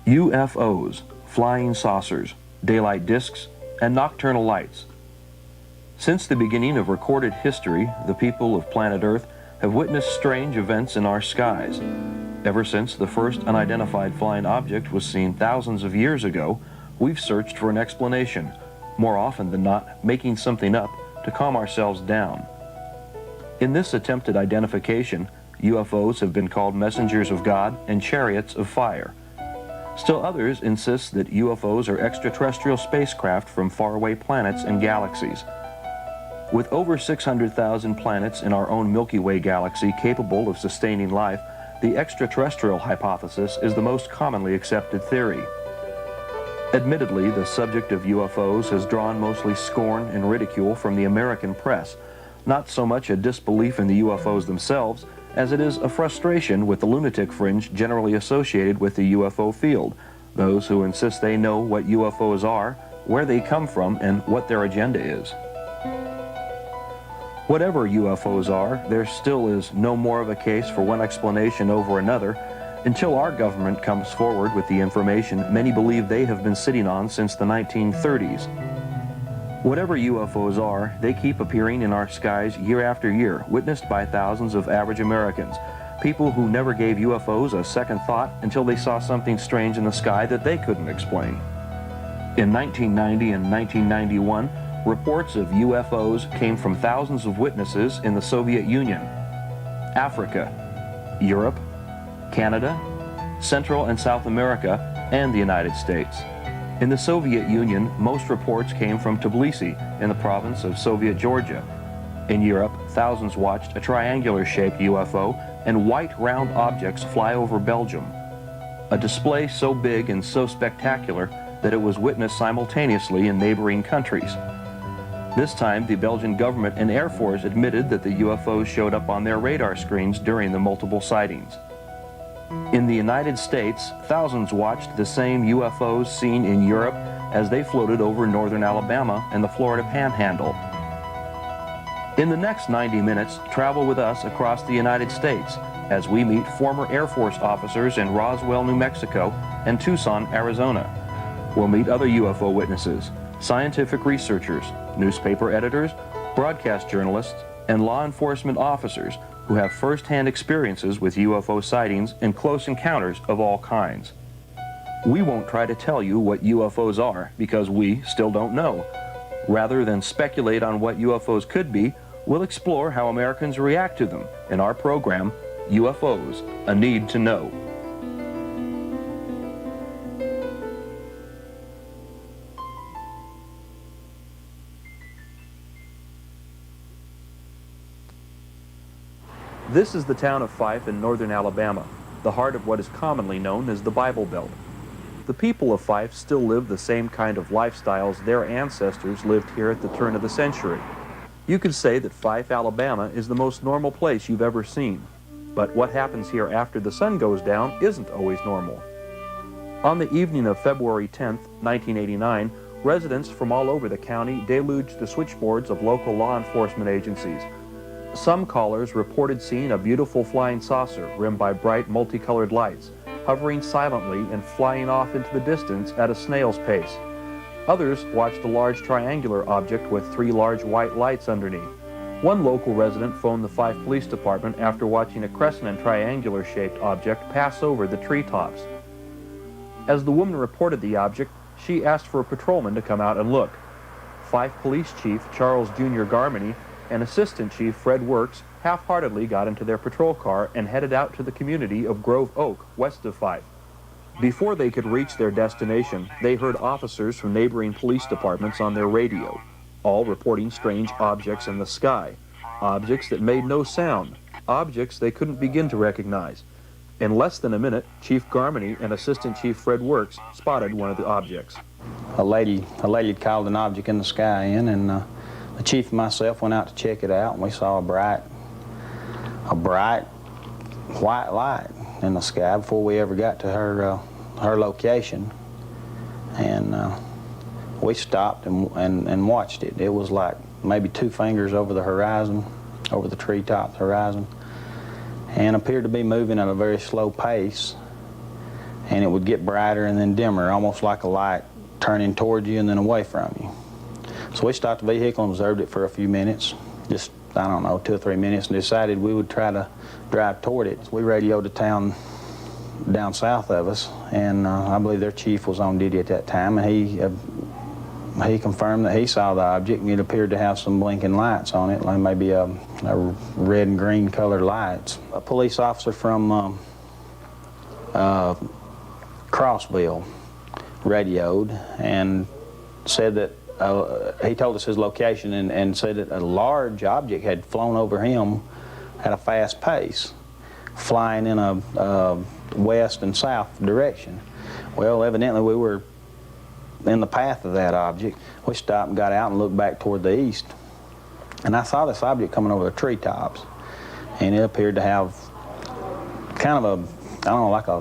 UFOs, flying saucers, daylight discs, and nocturnal lights. Since the beginning of recorded history, the people of planet Earth have witnessed strange events in our skies. Ever since the first unidentified flying object was seen thousands of years ago, we've searched for an explanation, more often than not making something up to calm ourselves down. In this attempted identification, UFOs have been called messengers of God and chariots of fire. Still others insist that UFOs are extraterrestrial spacecraft from faraway planets and galaxies. With over 600,000 planets in our own Milky Way galaxy capable of sustaining life, the extraterrestrial hypothesis is the most commonly accepted theory. Admittedly, the subject of UFOs has drawn mostly scorn and ridicule from the American press, not so much a disbelief in the UFOs themselves as it is a frustration with the lunatic fringe generally associated with the UFO field, those who insist they know what UFOs are, where they come from, and what their agenda is. Whatever UFOs are, there still is no more of a case for one explanation over another until our government comes forward with the information many believe they have been sitting on since the 1930s. Whatever UFOs are, they keep appearing in our skies year after year, witnessed by thousands of average Americans, people who never gave UFOs a second thought until they saw something strange in the sky that they couldn't explain. In 1990 and 1991, reports of UFOs came from thousands of witnesses in the Soviet Union, Africa, Europe, Canada, Central and South America, and the United States. In the Soviet Union, most reports came from Tbilisi in the province of Soviet Georgia. In Europe, thousands watched a triangular-shaped UFO and white round objects fly over Belgium. A display so big and so spectacular that it was witnessed simultaneously in neighboring countries. This time, the Belgian government and Air Force admitted that the UFOs showed up on their radar screens during the multiple sightings. In the United States, thousands watched the same UFOs seen in Europe as they floated over northern Alabama and the Florida Panhandle. In the next 90 minutes, travel with us across the United States as we meet former Air Force officers in Roswell, New Mexico and Tucson, Arizona. We'll meet other UFO witnesses, scientific researchers, newspaper editors, broadcast journalists, and law enforcement officers who have first-hand experiences with UFO sightings and close encounters of all kinds. We won't try to tell you what UFOs are because we still don't know. Rather than speculate on what UFOs could be, we'll explore how Americans react to them in our program, UFOs, A Need to Know. This is the town of Fife in northern Alabama, the heart of what is commonly known as the Bible Belt. The people of Fife still live the same kind of lifestyles their ancestors lived here at the turn of the century. You could say that Fife, Alabama is the most normal place you've ever seen. But what happens here after the sun goes down isn't always normal. On the evening of February 10, 1989, residents from all over the county deluged the switchboards of local law enforcement agencies. Some callers reported seeing a beautiful flying saucer rimmed by bright multicolored lights, hovering silently and flying off into the distance at a snail's pace. Others watched a large triangular object with 3 large white lights underneath. One local resident phoned the Fife Police Department after watching a crescent and triangular-shaped object pass over the treetops. As the woman reported the object, she asked for a patrolman to come out and look. Fife Police Chief Charles Jr. Garmany and Assistant Chief Fred Works half-heartedly got into their patrol car and headed out to the community of Grove Oak, west of Fife. Before they could reach their destination, they heard officers from neighboring police departments on their radio, all reporting strange objects in the sky, objects that made no sound, objects they couldn't begin to recognize. In less than a minute, Chief Garmany and Assistant Chief Fred Works spotted one of the objects. A lady had called an object in the sky in, and the chief and myself went out to check it out, and we saw a bright white light in the sky before we ever got to her location. And we stopped and watched it. It was like maybe 2 fingers over the horizon, over the treetop horizon, and appeared to be moving at a very slow pace. and it would get brighter and then dimmer, almost like a light turning toward you and then away from you. So we stopped the vehicle and observed it for a few minutes, just, I don't know, 2 or 3 minutes, and decided we would try to drive toward it. We radioed the town down south of us, and I believe their chief was on duty at that time, and he confirmed that he saw the object, and it appeared to have some blinking lights on it, like maybe a red and green colored lights. A police officer from Crossville radioed and said that he told us his location and said that a large object had flown over him at a fast pace, flying in a west and south direction. Well, evidently we were in the path of that object. We stopped and got out and looked back toward the east, and I saw this object coming over the treetops, and it appeared to have kind of a, I don't know, like a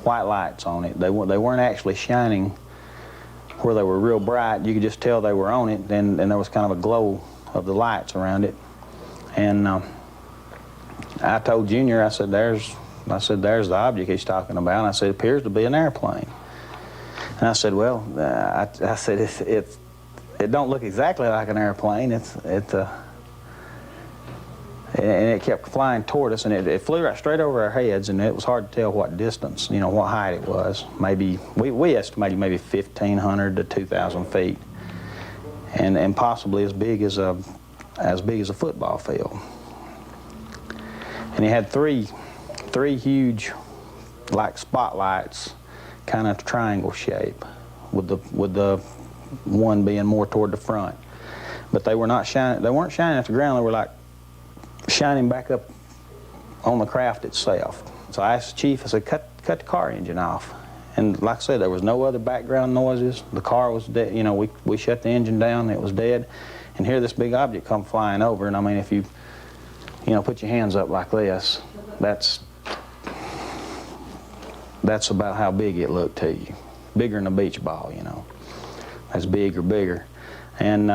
white lights on it. They weren't actually shining where they were real bright. You could just tell they were on it, and there was kind of a glow of the lights around it. And I told Junior, I said, there's the object he's talking about. And I said, it appears to be an airplane. And I said, well, I said, it don't look exactly like an airplane. And it kept flying toward us, and it flew right straight over our heads, and it was hard to tell what distance, you know, what height it was. Maybe, we estimated maybe 1,500 to 2,000 feet, and possibly as big as a football field. And it had three huge, like spotlights, kind of triangle shape, with the one being more toward the front. But they were not shining. They weren't shining at the ground. They were like shining back up on the craft itself. So I asked the chief, I said, cut the car engine off. And like I said, there was no other background noises. The car was dead. You know, we shut the engine down, it was dead. And here this big object come flying over, and I mean, if you put your hands up like this, that's about how big it looked to you. Bigger than a beach ball, you know. That's big or bigger. And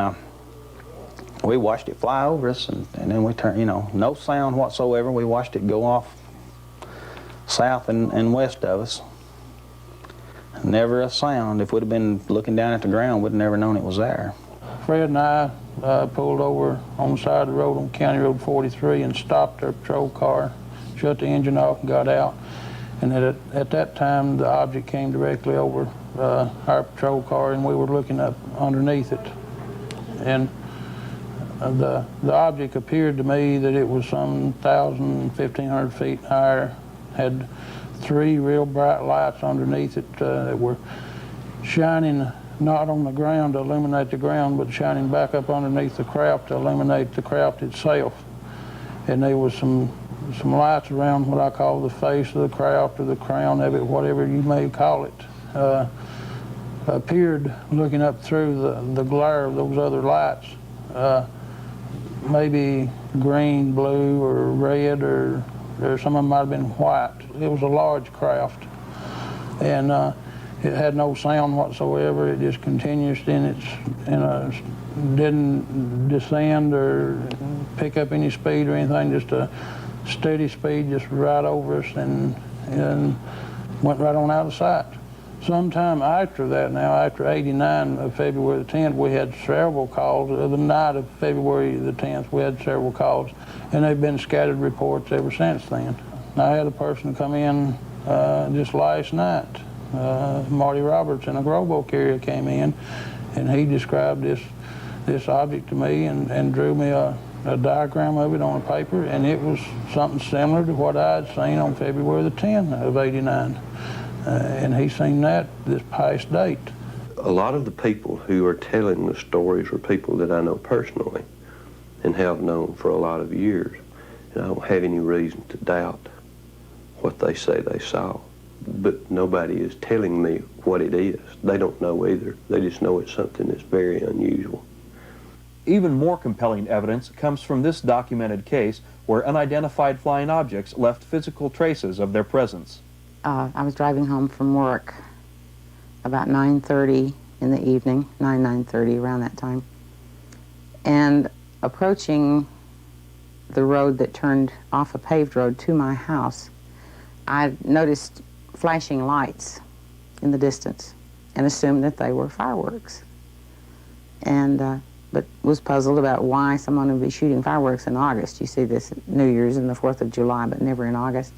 we watched it fly over us, and then we turned, you know, no sound whatsoever. We watched it go off south and west of us. Never a sound. If we'd have been looking down at the ground, we'd have never known it was there. Fred and I pulled over on the side of the road on County Road 43 and stopped our patrol car, shut the engine off and got out. And at that time, the object came directly over our patrol car, and we were looking up underneath it. And the object appeared to me that it was some 1,000, 1,500 feet higher, had 3 real bright lights underneath it that were shining not on the ground to illuminate the ground, but shining back up underneath the craft to illuminate the craft itself. And there was some lights around what I call the face of the craft or the crown of it, whatever you may call it, appeared looking up through the glare of those other lights. Maybe green, blue, or red, or some of them might have been white. It was a large craft, and it had no sound whatsoever. It just continued didn't descend or pick up any speed or anything, just a steady speed, just right over us, and went right on out of sight. Sometime after that, now after '89, of February the 10th, we had several calls. The night of February the 10th, we had several calls, and they've been scattered reports ever since then. I had a person come in just last night. Marty Roberts in a Grove area came in, and he described this object to me and drew me a diagram of it on a paper, and it was something similar to what I had seen on February the 10th of '89. And he's seen that this past date. A lot of the people who are telling the stories are people that I know personally and have known for a lot of years. And I don't have any reason to doubt what they say they saw. But nobody is telling me what it is. They don't know either. They just know it's something that's very unusual. Even more compelling evidence comes from this documented case where unidentified flying objects left physical traces of their presence. I was driving home from work about 9:30 in the evening, 9:30, around that time. And approaching the road that turned off a paved road to my house, I noticed flashing lights in the distance and assumed that they were fireworks. And but was puzzled about why someone would be shooting fireworks in August. You see this at New Year's and the 4th of July, but never in August.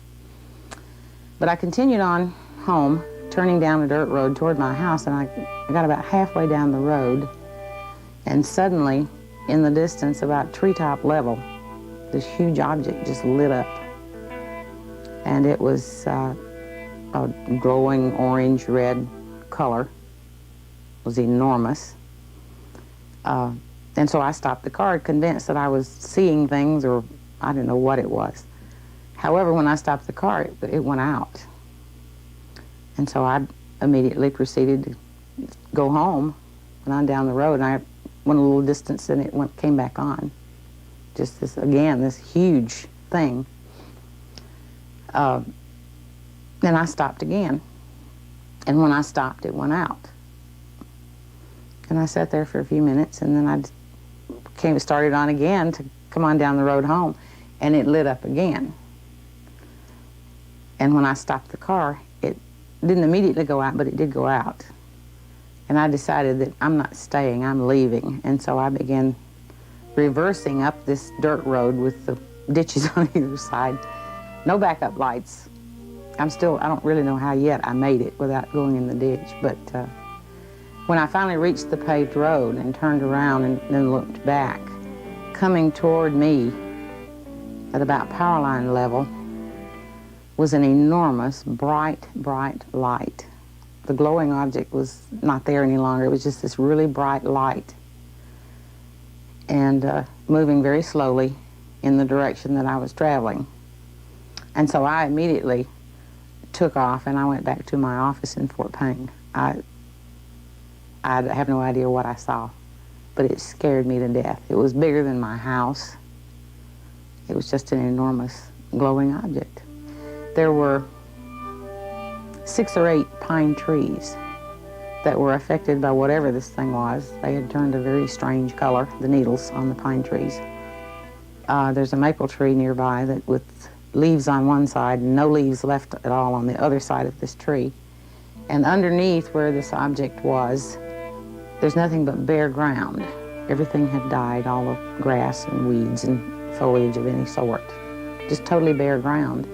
But I continued on home, turning down a dirt road toward my house, and I got about halfway down the road, and suddenly, in the distance, about treetop level, this huge object just lit up. And it was a glowing orange-red color. It was enormous. And so I stopped the car, convinced that I was seeing things, or I didn't know what it was. However, when I stopped the car, it went out. And so I immediately proceeded to go home, went on down the road, and I went a little distance, and it came back on. Just this, again, this huge thing. Then I stopped again. And when I stopped, it went out. And I sat there for a few minutes, and then I started on again to come on down the road home, and it lit up again. And when I stopped the car, it didn't immediately go out, but it did go out. And I decided that I'm not staying, I'm leaving. And so I began reversing up this dirt road with the ditches on either side. No backup lights. I don't really know how yet I made it without going in the ditch, but when I finally reached the paved road and turned around and then looked back, coming toward me at about power line level was an enormous, bright, bright light. The glowing object was not there any longer. It was just this really bright light, and moving very slowly in the direction that I was traveling. And so I immediately took off, and I went back to my office in Fort Payne. I have no idea what I saw, but it scared me to death. It was bigger than my house. It was just an enormous glowing object. There were 6 or 8 pine trees that were affected by whatever this thing was. They had turned a very strange color, the needles on the pine trees. There's a maple tree nearby that with leaves on one side and no leaves left at all on the other side of this tree. And underneath where this object was, there's nothing but bare ground. Everything had died, all the grass and weeds and foliage of any sort. Just totally bare ground.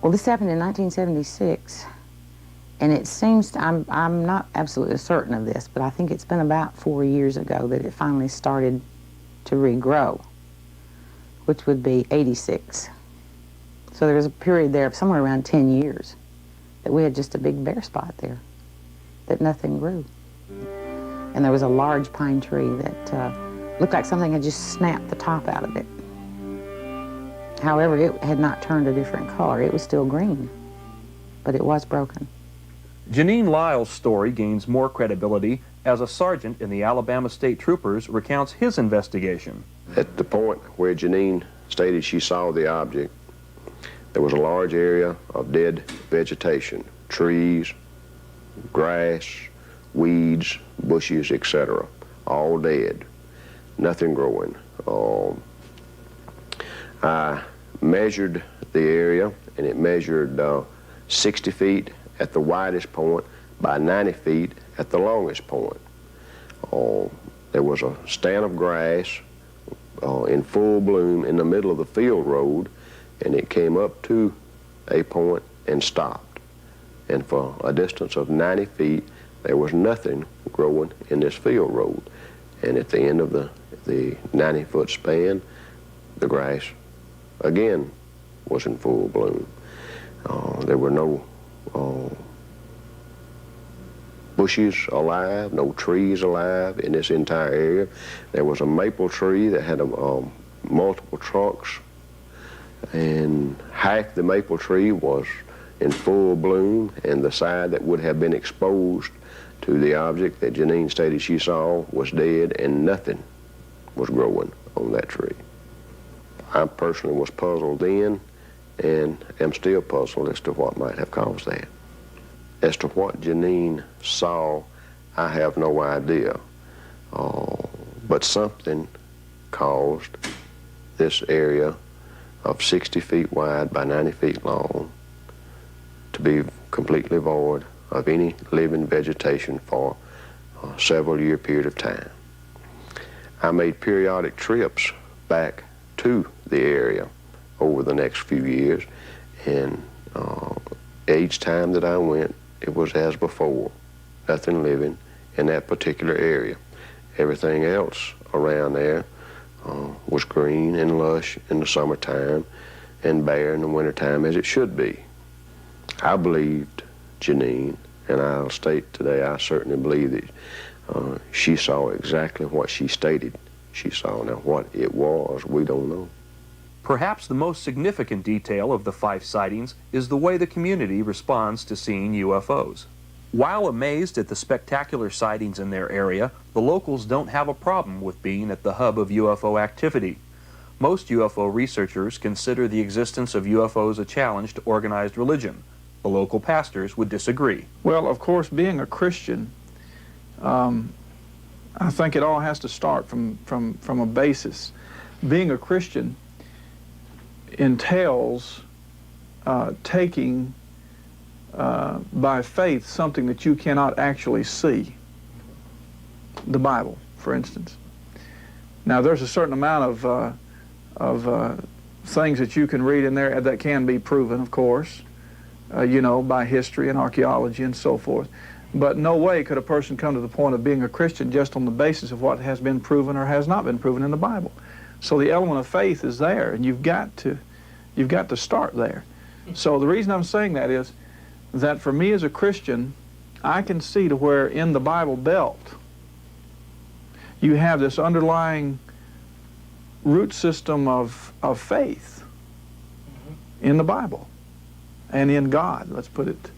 Well, this happened in 1976, and it seems, I'm not absolutely certain of this, but I think it's been about 4 years ago that it finally started to regrow, which would be 86. So there was a period there of somewhere around 10 years that we had just a big bare spot there, that nothing grew. And there was a large pine tree that looked like something had just snapped the top out of it. However, it had not turned a different color. It was still green, but it was broken. Janine Lyle's story gains more credibility as a sergeant in the Alabama State Troopers recounts his investigation. At the point where Janine stated she saw the object, there was a large area of dead vegetation, trees, grass, weeds, bushes, etc., all dead, nothing growing. I measured the area, and it measured 60 feet at the widest point by 90 feet at the longest point. There was a stand of grass in full bloom in the middle of the field road, and it came up to a point and stopped. And for a distance of 90 feet, there was nothing growing in this field road. And at the end of the 90-foot span, the grass again was in full bloom. There were no bushes alive, no trees alive in this entire area. There was a maple tree that had multiple trunks, and half the maple tree was in full bloom, and the side that would have been exposed to the object that Janine stated she saw was dead, and nothing was growing on that tree. I personally was puzzled then, and am still puzzled as to what might have caused that. As to what Janine saw, I have no idea. But something caused this area of 60 feet wide by 90 feet long to be completely void of any living vegetation for a several-year period of time. I made periodic trips back to the area over the next few years, and each time that I went, it was as before, nothing living in that particular area. Everything else around there was green and lush in the summertime and bare in the wintertime, as it should be. I believed Janine, and I'll state today I certainly believe that she saw exactly what she stated she saw. Now what it was, we don't know. Perhaps the most significant detail of the Fife sightings is the way the community responds to seeing UFOs. While amazed at the spectacular sightings in their area, the locals don't have a problem with being at the hub of UFO activity. Most UFO researchers consider the existence of UFOs a challenge to organized religion. The local pastors would disagree. Well, of course, being a Christian, I think it all has to start from a basis. Being a Christian entails taking by faith something that you cannot actually see. The Bible, for instance. Now, there's a certain amount of things that you can read in there that can be proven, of course, you know, by history and archaeology and so forth. But no way could a person come to the point of being a Christian just on the basis of what has been proven or has not been proven in the Bible. So the element of faith is there, and you've got to start there. So the reason I'm saying that is that for me as a Christian, I can see to where in the Bible Belt you have this underlying root system of faith in the Bible and in God, let's put it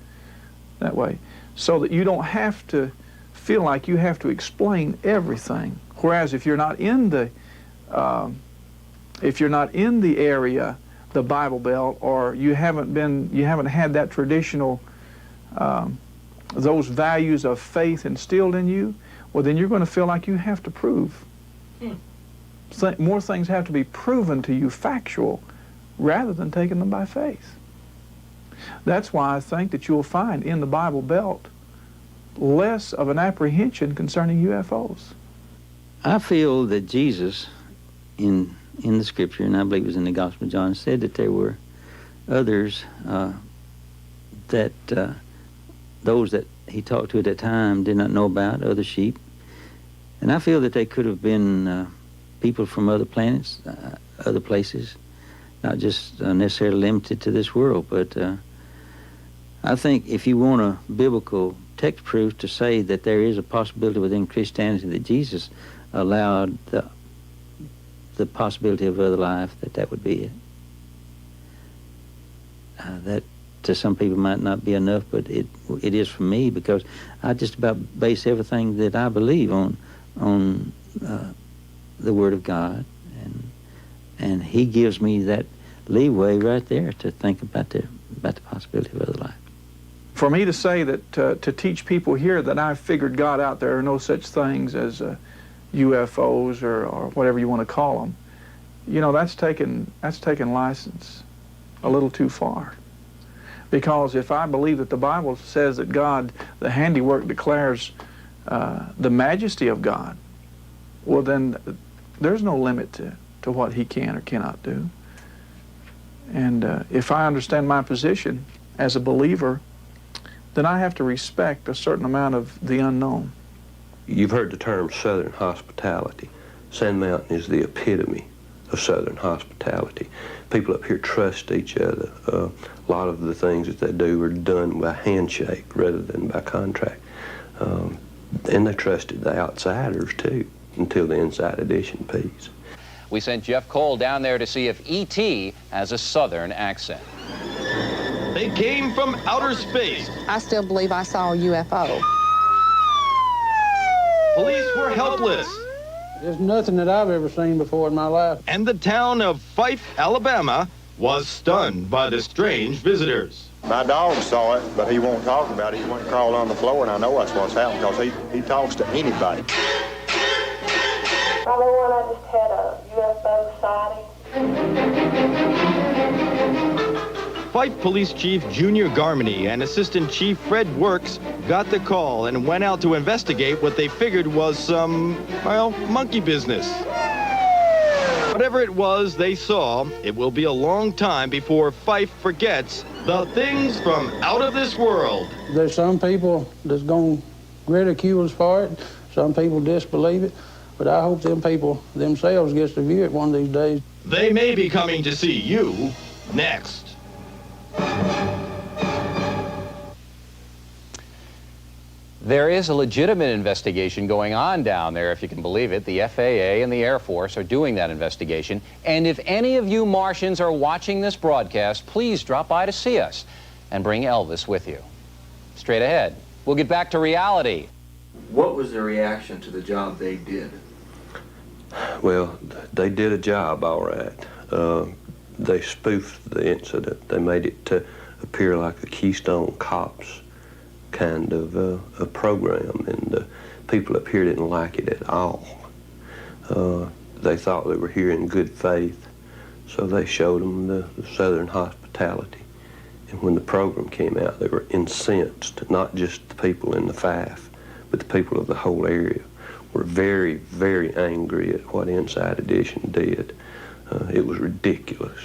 that way, so that you don't have to feel like you have to explain everything. Whereas if you're not in the area, the Bible Belt, or you haven't had that traditional those values of faith instilled in you, well, then you're going to feel like you have to prove. More things have to be proven to you factual rather than taking them by faith. That's why I think that you'll find in the Bible Belt less of an apprehension concerning UFOs. I feel that Jesus, in the Scripture, and I believe it was in the Gospel of John, said that there were others that those that he talked to at that time did not know about, other sheep. And I feel that they could have been people from other planets, other places, not just necessarily limited to this world. But I think if you want a biblical text proof to say that there is a possibility within Christianity that Jesus allowed the possibility of other life, that would be it. That to some people might not be enough, but it is for me, because I just about base everything that I believe on the Word of God, and He gives me that leeway right there to think about the possibility of other life. For me to say that to teach people here that I've figured God out, there are no such things as UFOs or whatever you want to call them, you know, that's taken license a little too far. Because if I believe that the Bible says that God, the handiwork declares the majesty of God, well then there's no limit to what He can or cannot do. And if I understand my position as a believer, then I have to respect a certain amount of the unknown. You've heard the term Southern hospitality. Sand Mountain is the epitome of Southern hospitality. People up here trust each other. A lot of the things that they do are done by handshake rather than by contract. And they trusted the outsiders too, until the inside edition piece. We sent Jeff Cole down there to see if E.T. has a Southern accent. They came from outer space. I still believe I saw a UFO. Police were helpless. There's nothing that I've ever seen before in my life. And the town of Fife, Alabama, was stunned by the strange visitors. My dog saw it, but he won't talk about it. He went and crawled on the floor, and I know that's what's happened, because he talks to anybody. I know when I just had a UFO sighting. Fife Police Chief Junior Garmany and Assistant Chief Fred Works got the call and went out to investigate what they figured was some, well, monkey business. Whatever it was they saw, it will be a long time before Fife forgets the things from out of this world. There's some people that's going to ridicule us for it. Some people disbelieve it. But I hope them people themselves gets to view it one of these days. They may be coming to see you next. There is a legitimate investigation going on down there, if you can believe it. The FAA and the Air Force are doing that investigation. And if any of you Martians are watching this broadcast, please drop by to see us and bring Elvis with you. Straight ahead, we'll get back to reality. What was their reaction to the job they did? Well, they did a job all right. They spoofed the incident. They made it to appear like a Keystone Cops kind of a program, and people up here didn't like it at all. They thought they were here in good faith, so they showed them the Southern hospitality. And when the program came out, they were incensed, not just the people in the Fife, but the people of the whole area were very, very angry at what Inside Edition did. It was ridiculous.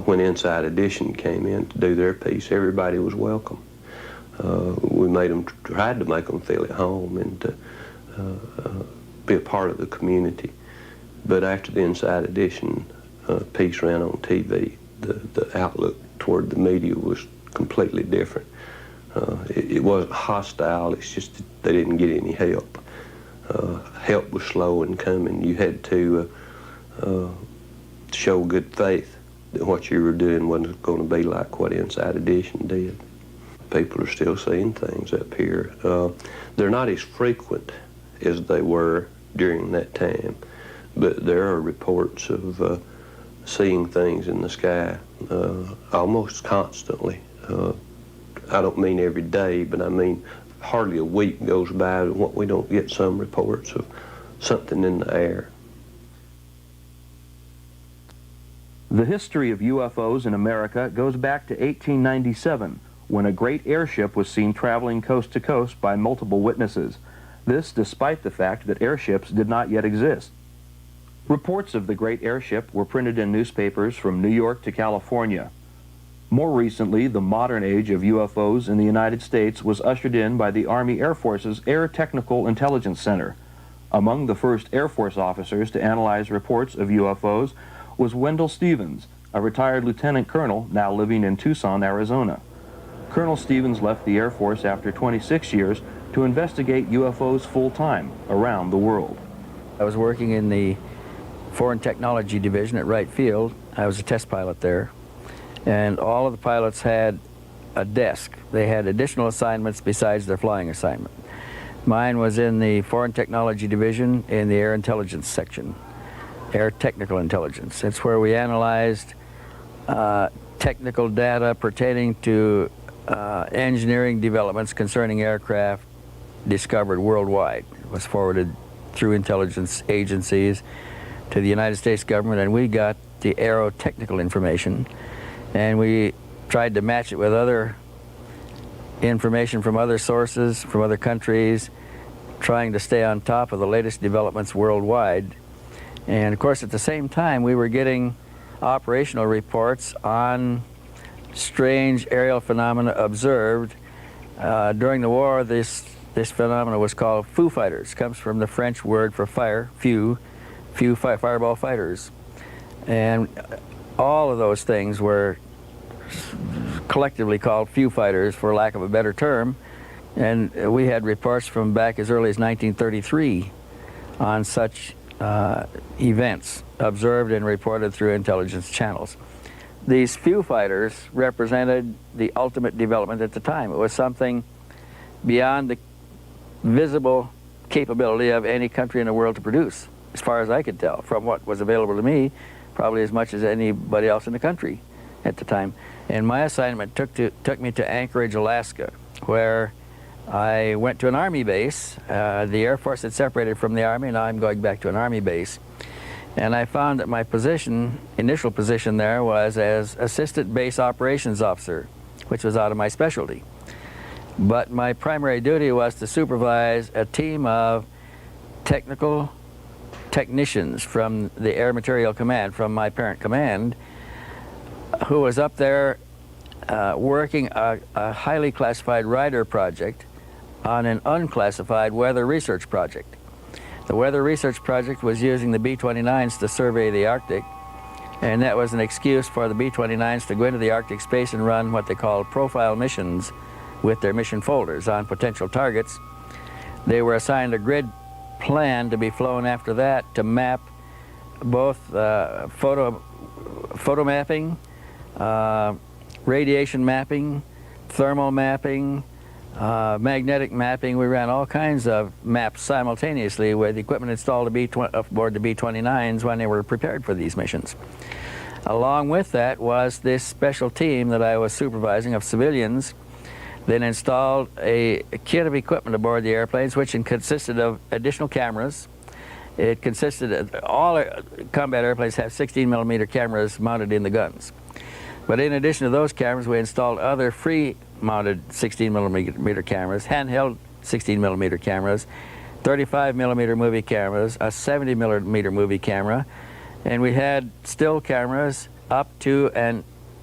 When Inside Edition came in to do their piece, everybody was welcome. We tried to make them feel at home and to be a part of the community. But after the Inside Edition piece ran on TV, the outlook toward the media was completely different. It wasn't hostile, it's just that they didn't get any help. Help was slow in coming. You had to show good faith that what you were doing wasn't going to be like what Inside Edition did. People are still seeing things up here. They're not as frequent as they were during that time, but there are reports of seeing things in the sky almost constantly. I don't mean every day, but I mean hardly a week goes by when we don't get some reports of something in the air. The history of UFOs in America goes back to 1897, when a great airship was seen traveling coast to coast by multiple witnesses. This despite the fact that airships did not yet exist. Reports of the great airship were printed in newspapers from New York to California. More recently, the modern age of UFOs in the United States was ushered in by the Army Air Force's Air Technical Intelligence Center. Among the first Air Force officers to analyze reports of UFOs was Wendell Stevens, a retired lieutenant colonel now living in Tucson, Arizona. Colonel Stevens left the Air Force after 26 years to investigate UFOs full-time around the world. I was working in the Foreign Technology Division at Wright Field. I was a test pilot there. And all of the pilots had a desk. They had additional assignments besides their flying assignment. Mine was in the Foreign Technology Division in the Air Intelligence section, Air Technical Intelligence. It's where we analyzed technical data pertaining to engineering developments concerning aircraft discovered worldwide. It was forwarded through intelligence agencies to the United States government, and we got the aerotechnical information, and we tried to match it with other information from other sources, from other countries, trying to stay on top of the latest developments worldwide. And of course, at the same time, we were getting operational reports on strange aerial phenomena observed. During the war, this phenomena was called foo fighters. It comes from the French word for fire, fireball fighters. And all of those things were collectively called foo fighters, for lack of a better term. And we had reports from back as early as 1933 on such events observed and reported through intelligence channels. These foo fighters represented the ultimate development at the time. It was something beyond the visible capability of any country in the world to produce, as far as I could tell, from what was available to me, probably as much as anybody else in the country at the time. And my assignment took me to Anchorage, Alaska, where I went to an Army base. The Air Force had separated from the Army, and now I'm going back to an Army base. And I found that my position, initial position there, was as Assistant Base Operations Officer, which was out of my specialty. But my primary duty was to supervise a team of technical technicians from the Air Materiel Command, from my parent command, who was up there working a highly classified radar project on an unclassified weather research project. The weather research project was using the B-29s to survey the Arctic, and that was an excuse for the B-29s to go into the Arctic space and run what they called profile missions with their mission folders on potential targets. They were assigned a grid plan to be flown after that to map both photo mapping, radiation mapping, thermal mapping, magnetic mapping. We ran all kinds of maps simultaneously with equipment installed aboard the B-29s when they were prepared for these missions. Along with that was this special team that I was supervising of civilians that installed a kit of equipment aboard the airplanes, which consisted of additional cameras. It consisted of, all combat airplanes have 16mm cameras mounted in the guns. But in addition to those cameras, we installed other free-mounted 16mm cameras, handheld 16mm cameras, 35mm movie cameras, a 70mm movie camera, and we had still cameras up to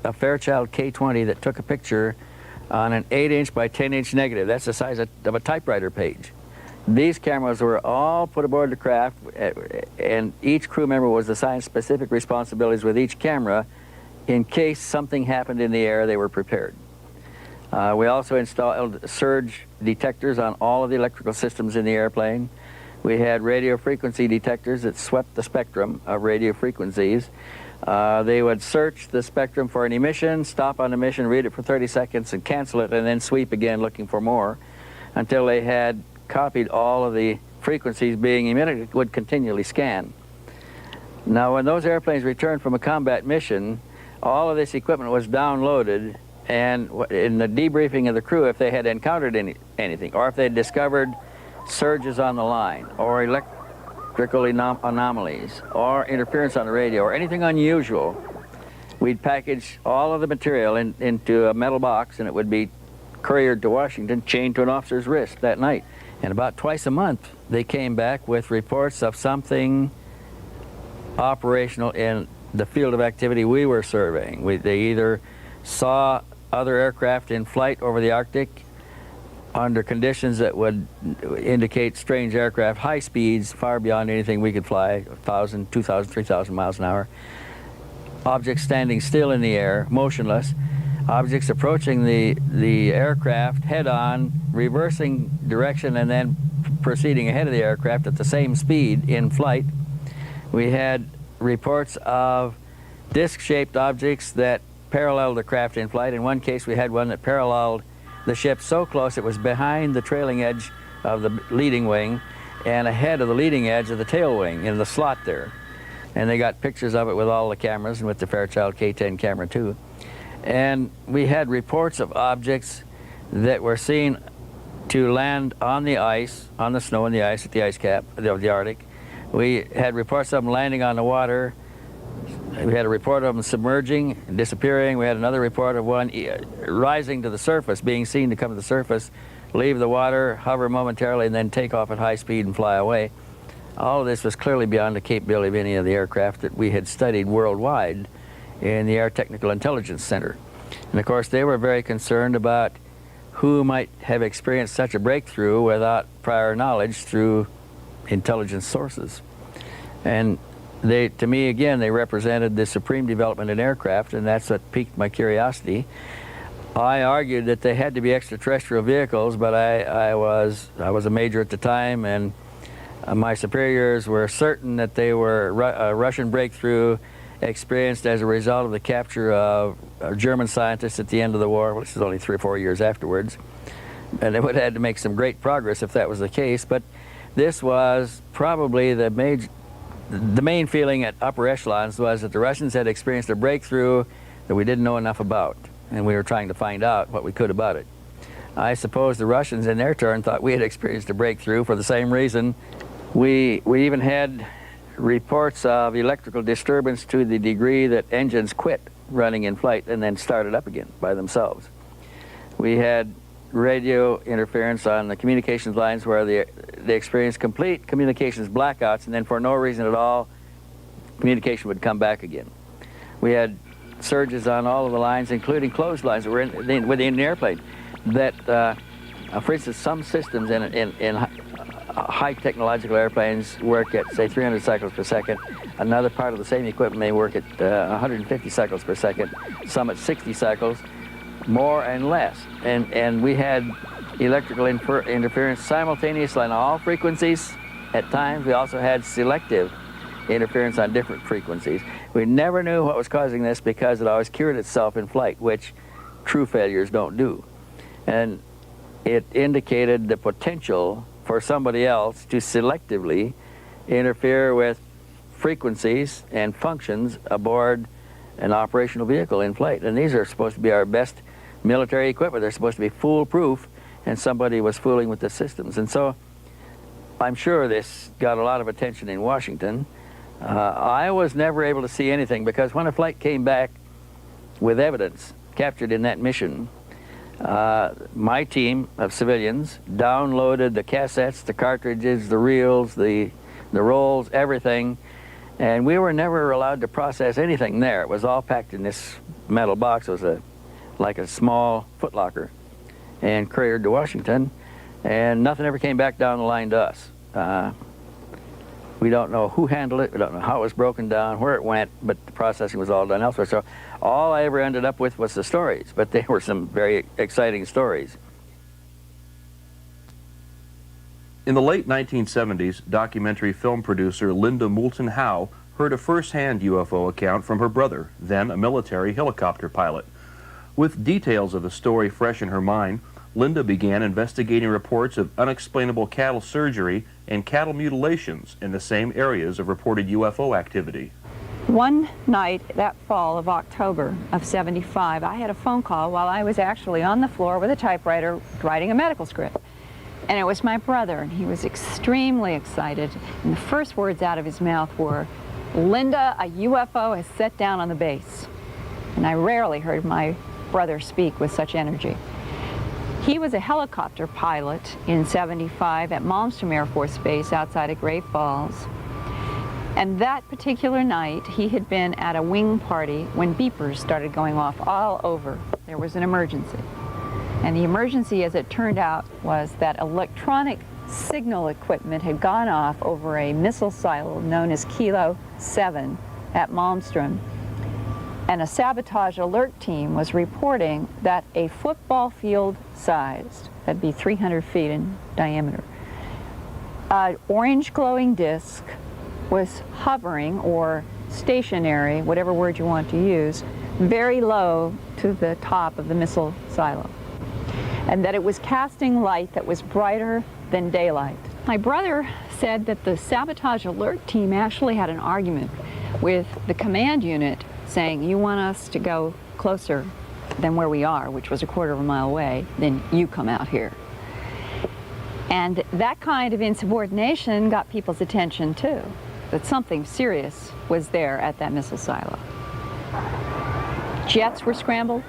a Fairchild K20 that took a picture on an 8-inch by 10-inch negative. That's the size of a typewriter page. These cameras were all put aboard the craft, and each crew member was assigned specific responsibilities with each camera. In case something happened in the air, they were prepared. We also installed surge detectors on all of the electrical systems in the airplane. We had radio frequency detectors that swept the spectrum of radio frequencies. They would search the spectrum for an emission, stop on emission, read it for 30 seconds and cancel it, and then sweep again looking for more until they had copied all of the frequencies being emitted. It would continually scan. Now, when those airplanes returned from a combat mission, all of this equipment was downloaded, and in the debriefing of the crew, if they had encountered anything, or if they had discovered surges on the line, or electrical anomalies, or interference on the radio, or anything unusual, we'd package all of the material into a metal box, and it would be couriered to Washington, chained to an officer's wrist that night. And about twice a month, they came back with reports of something operational in the field of activity we were surveying. They either saw other aircraft in flight over the Arctic under conditions that would indicate strange aircraft, high speeds, far beyond anything we could fly, 1,000, 2,000, 3,000 miles an hour. Objects standing still in the air, motionless. Objects approaching the aircraft head-on, reversing direction and then proceeding ahead of the aircraft at the same speed in flight. We had reports of disc-shaped objects that paralleled the craft in flight. In one case, we had one that paralleled the ship so close it was behind the trailing edge of the leading wing and ahead of the leading edge of the tail wing in the slot there. And they got pictures of it with all the cameras and with the Fairchild K10 camera too. And we had reports of objects that were seen to land on the ice, on the snow and the ice at the ice cap of the Arctic. We had reports of them landing on the water. We had a report of them submerging and disappearing. We had another report of one rising to the surface, being seen to come to the surface, leave the water, hover momentarily, and then take off at high speed and fly away. All of this was clearly beyond the capability of any of the aircraft that we had studied worldwide in the Air Technical Intelligence Center. And of course, they were very concerned about who might have experienced such a breakthrough without prior knowledge through intelligence sources. And they, to me, again, they represented the supreme development in aircraft, and that's what piqued my curiosity. I argued that they had to be extraterrestrial vehicles, but I was a major at the time, and my superiors were certain that they were a Russian breakthrough experienced as a result of the capture of German scientists at the end of the war, which is only 3 or 4 years afterwards. And they would have had to make some great progress if that was the case, but this was probably the main feeling at upper echelons was that the Russians had experienced a breakthrough that we didn't know enough about, and we were trying to find out what we could about it. I suppose the Russians, in their turn, thought we had experienced a breakthrough for the same reason. We even had reports of electrical disturbance to the degree that engines quit running in flight and then started up again by themselves. We had radio interference on the communications lines where they experienced complete communications blackouts, and then for no reason at all, communication would come back again. We had surges on all of the lines, including closed lines that were within the airplane. That, for instance, some systems in high technological airplanes work at, say, 300 cycles per second. Another part of the same equipment may work at 150 cycles per second, some at 60 cycles, more and less. And we had electrical interference simultaneously on all frequencies. At times, we also had selective interference on different frequencies. We never knew what was causing this because it always cured itself in flight, which true failures don't do. And it indicated the potential for somebody else to selectively interfere with frequencies and functions aboard an operational vehicle in flight. And these are supposed to be our best military equipment. They're supposed to be foolproof, and somebody was fooling with the systems. And so I'm sure this got a lot of attention in Washington. I was never able to see anything because when a flight came back with evidence captured in that mission, my team of civilians downloaded the cassettes, the cartridges, the reels, the rolls, everything, and we were never allowed to process anything there. It was all packed in this metal box. It was like a small footlocker, and couriered to Washington, and nothing ever came back down the line to us. We don't know who handled it, we don't know how it was broken down, where it went, but the processing was all done elsewhere. So all I ever ended up with was the stories, but they were some very exciting stories. In the late 1970s, documentary film producer Linda Moulton Howe heard a first-hand UFO account from her brother, then a military helicopter pilot. With details of the story fresh in her mind, Linda began investigating reports of unexplainable cattle surgery and cattle mutilations in the same areas of reported UFO activity. One night that fall of October of '75, I had a phone call while I was actually on the floor with a typewriter writing a medical script. And it was my brother, and he was extremely excited. And the first words out of his mouth were, "Linda, a UFO has set down on the base." And I rarely heard my brother speak with such energy. He was a helicopter pilot in '75 at Malmstrom Air Force Base outside of Great Falls. And that particular night, he had been at a wing party when beepers started going off all over. There was an emergency. And the emergency, as it turned out, was that electronic signal equipment had gone off over a missile silo known as Kilo 7 at Malmstrom. And a sabotage alert team was reporting that a football field sized, that'd be 300 feet in diameter, an orange glowing disc was hovering, or stationary, whatever word you want to use, very low to the top of the missile silo. And that it was casting light that was brighter than daylight. My brother said that the sabotage alert team actually had an argument with the command unit saying, "You want us to go closer than where we are," which was a quarter of a mile away, "then you come out here." And that kind of insubordination got people's attention too, that something serious was there at that missile silo. Jets were scrambled.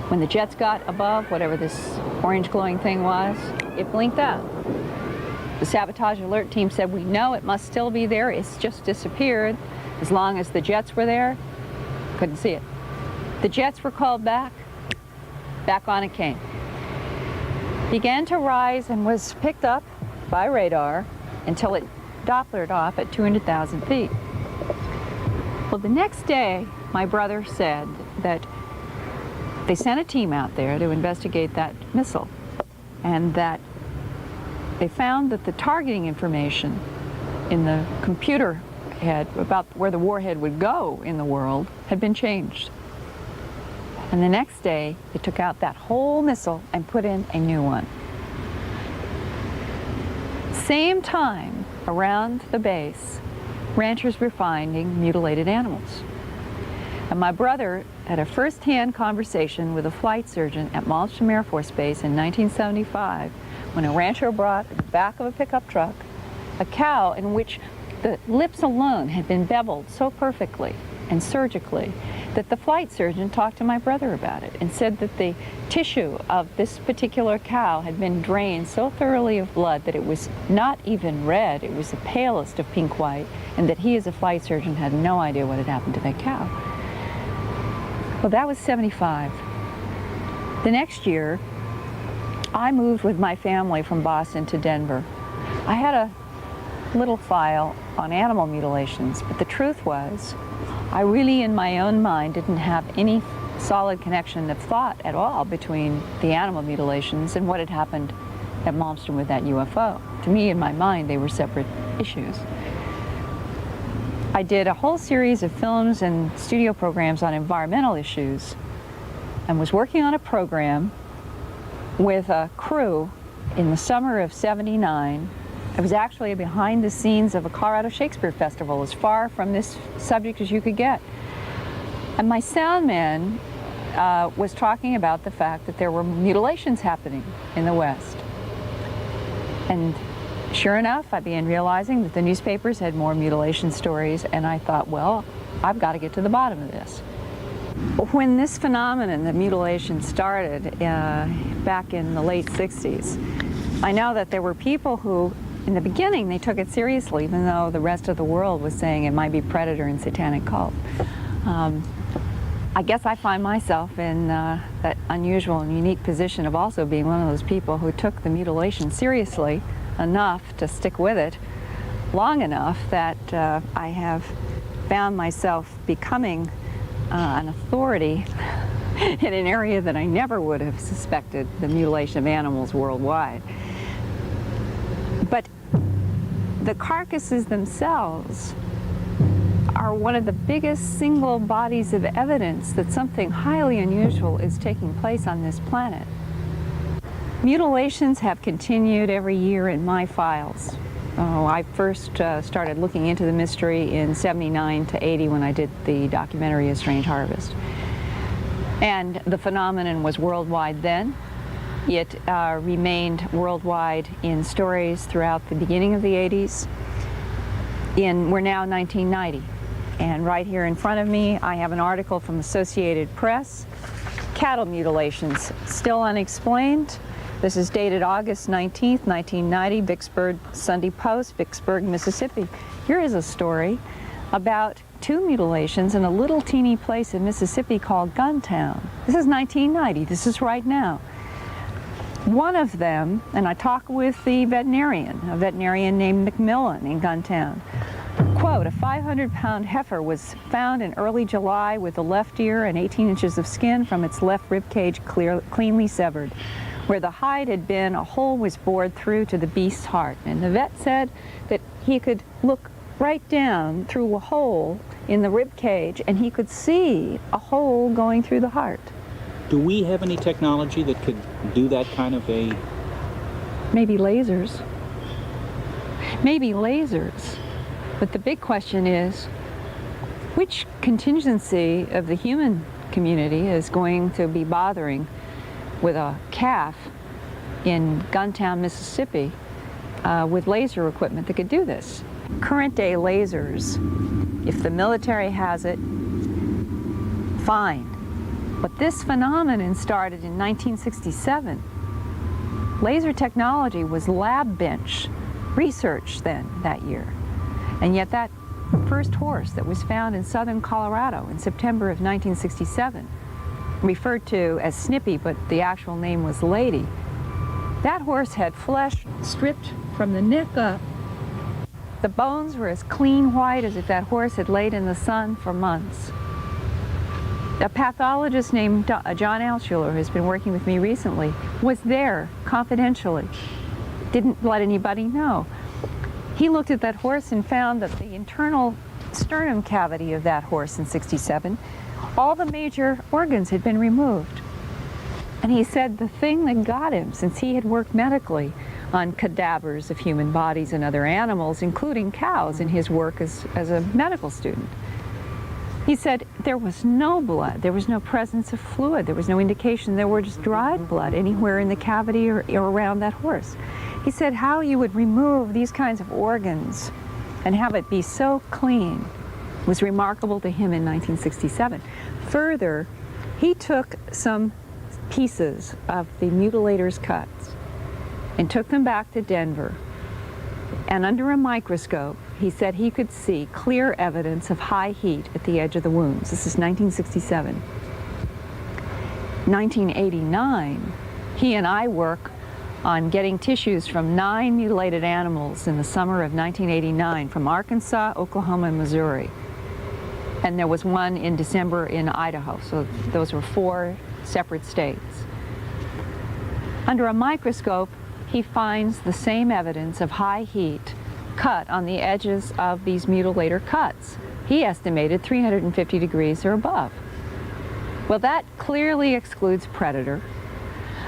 When the jets got above whatever this orange glowing thing was, it blinked out. The sabotage alert team said, "We know it must still be there, it's just disappeared." As long as the jets were there, couldn't see it. The jets were called back on it came. Began to rise and was picked up by radar until it Dopplered off at 200,000 feet. Well, the next day, my brother said that they sent a team out there to investigate that missile, and that they found that the targeting information in the computer head about where the warhead would go in the world had been changed. And the next day, they took out that whole missile and put in a new one. Same time, around the base, ranchers were finding mutilated animals. And my brother had a first-hand conversation with a flight surgeon at Malmstrom Air Force Base in 1975 when a rancher brought in the back of a pickup truck a cow in which The lips alone had been beveled so perfectly and surgically that the flight surgeon talked to my brother about it and said that the tissue of this particular cow had been drained so thoroughly of blood that it was not even red, it was the palest of pink white, and that he as a flight surgeon had no idea what had happened to that cow. Well, that was 75. The next year, I moved with my family from Boston to Denver. I had a little file on animal mutilations, but the truth was, I really, in my own mind, didn't have any solid connection of thought at all between the animal mutilations and what had happened at Malmstrom with that UFO. To me, in my mind, they were separate issues. I did a whole series of films and studio programs on environmental issues and was working on a program with a crew in the summer of '79. It was actually behind the scenes of a Colorado Shakespeare Festival, as far from this subject as you could get. And my sound man was talking about the fact that there were mutilations happening in the West. And sure enough, I began realizing that the newspapers had more mutilation stories, and I thought, well, I've got to get to the bottom of this. When this phenomenon, the mutilation, started back in the late 60s, I know that there were people who, in the beginning, they took it seriously, even though the rest of the world was saying it might be predator and satanic cult. I guess I find myself in that unusual and unique position of also being one of those people who took the mutilation seriously enough to stick with it long enough that I have found myself becoming an authority in an area that I never would have suspected, the mutilation of animals worldwide. But the carcasses themselves are one of the biggest single bodies of evidence that something highly unusual is taking place on this planet. Mutilations have continued every year in my files. I first started looking into the mystery in '79 to '80 when I did the documentary A Strange Harvest. And the phenomenon was worldwide then. It remained worldwide in stories throughout the beginning of the '80s. We're now 1990. And right here in front of me, I have an article from Associated Press. Cattle mutilations, still unexplained. This is dated August 19th, 1990, Vicksburg Sunday Post, Vicksburg, Mississippi. Here is a story about 2 mutilations in a little teeny place in Mississippi called Guntown. This is 1990, this is right now. One of them, and I talk with the veterinarian, a veterinarian named McMillan in Guntown. Quote, a 500-pound heifer was found in early July with the left ear and 18 inches of skin from its left rib cage cleanly severed. Where the hide had been, a hole was bored through to the beast's heart. And the vet said that he could look right down through a hole in the rib cage and he could see a hole going through the heart. Do we have any technology that could do that kind of a... Maybe lasers. Maybe lasers. But the big question is, which contingency of the human community is going to be bothering with a calf in Guntown, Mississippi, with laser equipment that could do this? Current day lasers, if the military has it, fine. But this phenomenon started in 1967. Laser technology was lab bench research then, that year. And yet that first horse that was found in southern Colorado in September of 1967, referred to as Snippy, but the actual name was Lady, that horse had flesh stripped from the neck up. The bones were as clean white as if that horse had laid in the sun for months. A pathologist named John Altshuler, who's been working with me recently, was there confidentially. Didn't let anybody know. He looked at that horse and found that the internal sternum cavity of that horse in '67, all the major organs had been removed. And he said the thing that got him, since he had worked medically on cadavers of human bodies and other animals, including cows, in his work as a medical student, he said there was no blood, there was no presence of fluid, there was no indication there was dried blood anywhere in the cavity or around that horse. He said how you would remove these kinds of organs and have it be so clean was remarkable to him in 1967. Further, he took some pieces of the mutilator's cuts and took them back to Denver, and under a microscope he said he could see clear evidence of high heat at the edge of the wounds. This is 1967. 1989, he and I work on getting tissues from 9 mutilated animals in the summer of 1989 from Arkansas, Oklahoma, and Missouri. And there was one in December in Idaho, so those were 4 separate states. Under a microscope, he finds the same evidence of high heat cut on the edges of these mutilator cuts. He estimated 350 degrees or above. Well, that clearly excludes predator.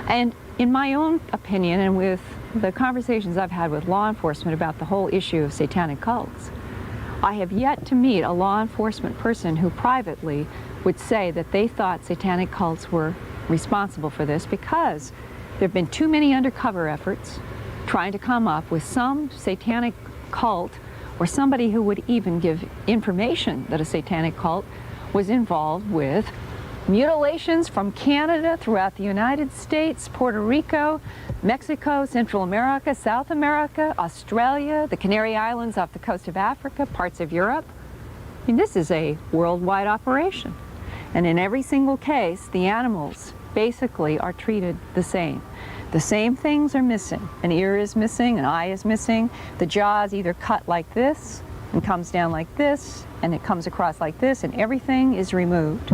And in my own opinion, and with the conversations I've had with law enforcement about the whole issue of satanic cults, I have yet to meet a law enforcement person who privately would say that they thought satanic cults were responsible for this, because there have been too many undercover efforts trying to come up with some satanic cult or somebody who would even give information that a satanic cult was involved with mutilations from Canada throughout the United States, Puerto Rico, Mexico, Central America, South America, Australia, the Canary Islands off the coast of Africa, parts of Europe. I mean, this is a worldwide operation. And in every single case, the animals basically are treated the same. The same things are missing. An ear is missing, an eye is missing. The jaw is either cut like this and comes down like this, and it comes across like this, and everything is removed.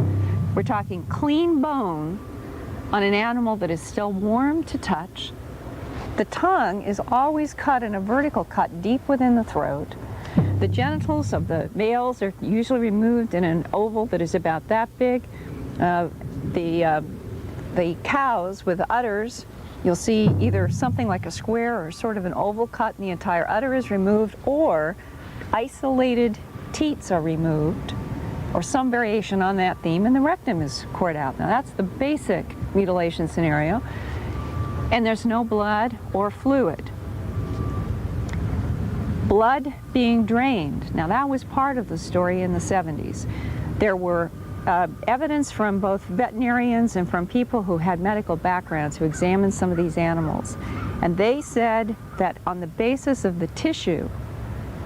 We're talking clean bone on an animal that is still warm to touch. The tongue is always cut in a vertical cut deep within the throat. The genitals of the males are usually removed in an oval that is about that big. The cows with udders, you'll see either something like a square or sort of an oval cut and the entire udder is removed, or isolated teats are removed, or some variation on that theme, and the rectum is cored out. Now that's the basic mutilation scenario, and there's no blood or fluid. Blood being drained. Now that was part of the story in the 70s. There were evidence from both veterinarians and from people who had medical backgrounds who examined some of these animals, and they said that on the basis of the tissue,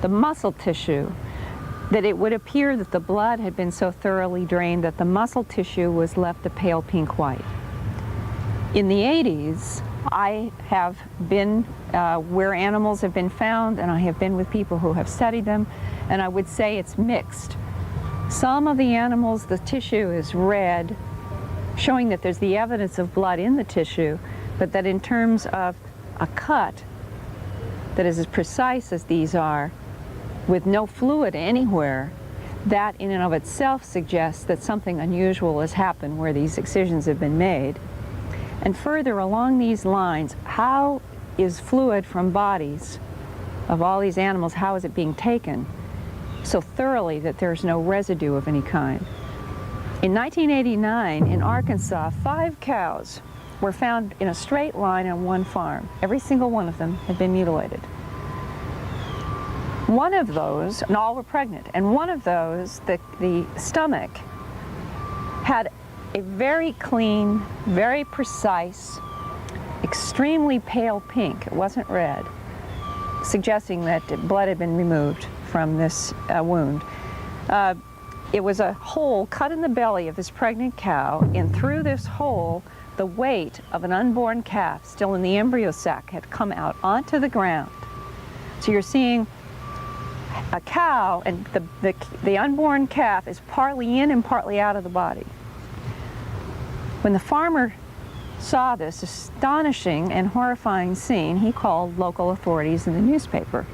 the muscle tissue, that it would appear that the blood had been so thoroughly drained that the muscle tissue was left a pale pink white. In the 80s, I have been where animals have been found, and I have been with people who have studied them, and I would say it's mixed. Some of the animals, the tissue is red, showing that there's the evidence of blood in the tissue, but that in terms of a cut that is as precise as these are, with no fluid anywhere, that in and of itself suggests that something unusual has happened where these excisions have been made. And further along these lines, how is fluid from bodies of all these animals, how is it being taken so thoroughly that there's no residue of any kind? In 1989, in Arkansas, 5 cows were found in a straight line on one farm. Every single one of them had been mutilated. One of those, and all were pregnant, and one of those, the stomach, had a very clean, very precise, extremely pale pink. It wasn't red, suggesting that blood had been removed from this wound. It was a hole cut in the belly of this pregnant cow, and through this hole, the weight of an unborn calf, still in the embryo sac, had come out onto the ground. So you're seeing a cow, and the unborn calf is partly in and partly out of the body. When the farmer saw this astonishing and horrifying scene, he called local authorities in the newspaper.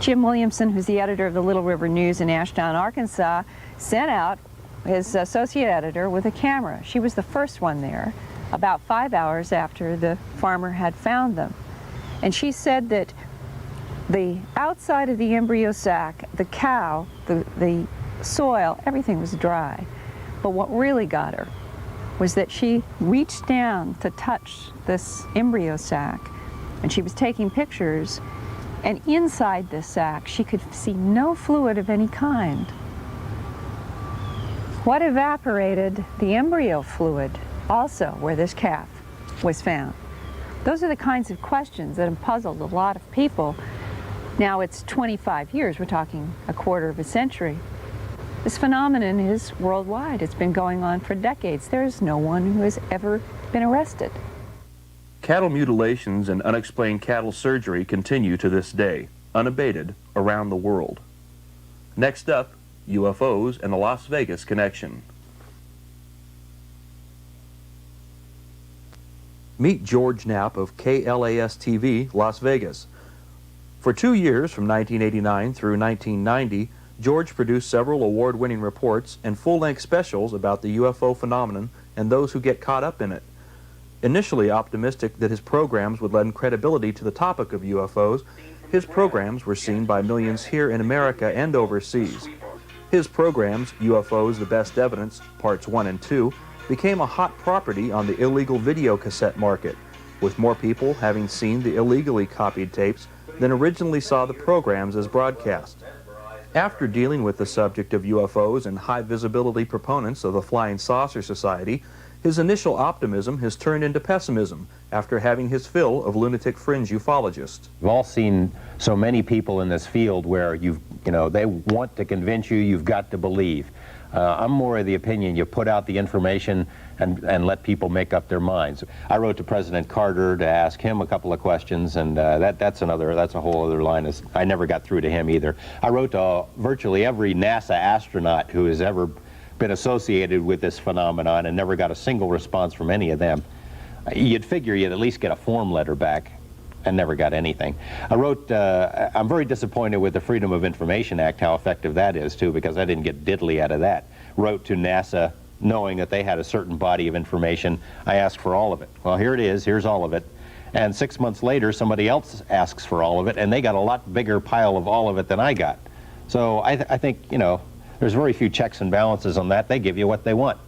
Jim Williamson, who's the editor of the Little River News in Ashdown, Arkansas, sent out his associate editor with a camera. She was the first one there, about 5 hours after the farmer had found them. And she said that the outside of the embryo sac, the cow, the soil, everything was dry. But what really got her was that she reached down to touch this embryo sac, and she was taking pictures, And inside this sac, she could see no fluid of any kind. What evaporated the embryo fluid, also where this calf was found? Those are the kinds of questions that have puzzled a lot of people. Now it's 25 years, we're talking a quarter of a century. This phenomenon is worldwide. It's been going on for decades. There is no one who has ever been arrested. Cattle mutilations and unexplained cattle surgery continue to this day, unabated, around the world. Next up, UFOs and the Las Vegas connection. Meet George Knapp of KLAS-TV, Las Vegas. For 2 years, from 1989 through 1990, George produced several award-winning reports and full-length specials about the UFO phenomenon and those who get caught up in it. Initially optimistic that his programs would lend credibility to the topic of UFOs, his programs were seen by millions here in America and overseas. His programs, UFOs The Best Evidence, Parts 1 and 2, became a hot property on the illegal video cassette market, with more people having seen the illegally copied tapes than originally saw the programs as broadcast. After dealing with the subject of UFOs and high-visibility proponents of the Flying Saucer Society, his initial optimism has turned into pessimism after having his fill of lunatic fringe ufologists. We've all seen so many people in this field where they want to convince you you've got to believe. I'm more of the opinion you put out the information and let people make up their minds. I wrote to President Carter to ask him a couple of questions, and that's a whole other line. I never got through to him either. I wrote to virtually every NASA astronaut who has ever been associated with this phenomenon and never got a single response from any of them. You'd figure you'd at least get a form letter back, and never got anything. I wrote, I'm very disappointed with the Freedom of Information Act, how effective that is too, because I didn't get diddly out of that. Wrote to NASA knowing that they had a certain body of information. I asked for all of it. Well, here it is, here's all of it. And 6 months later, somebody else asks for all of it, and they got a lot bigger pile of all of it than I got. So I think, there's very few checks and balances on that. They give you what they want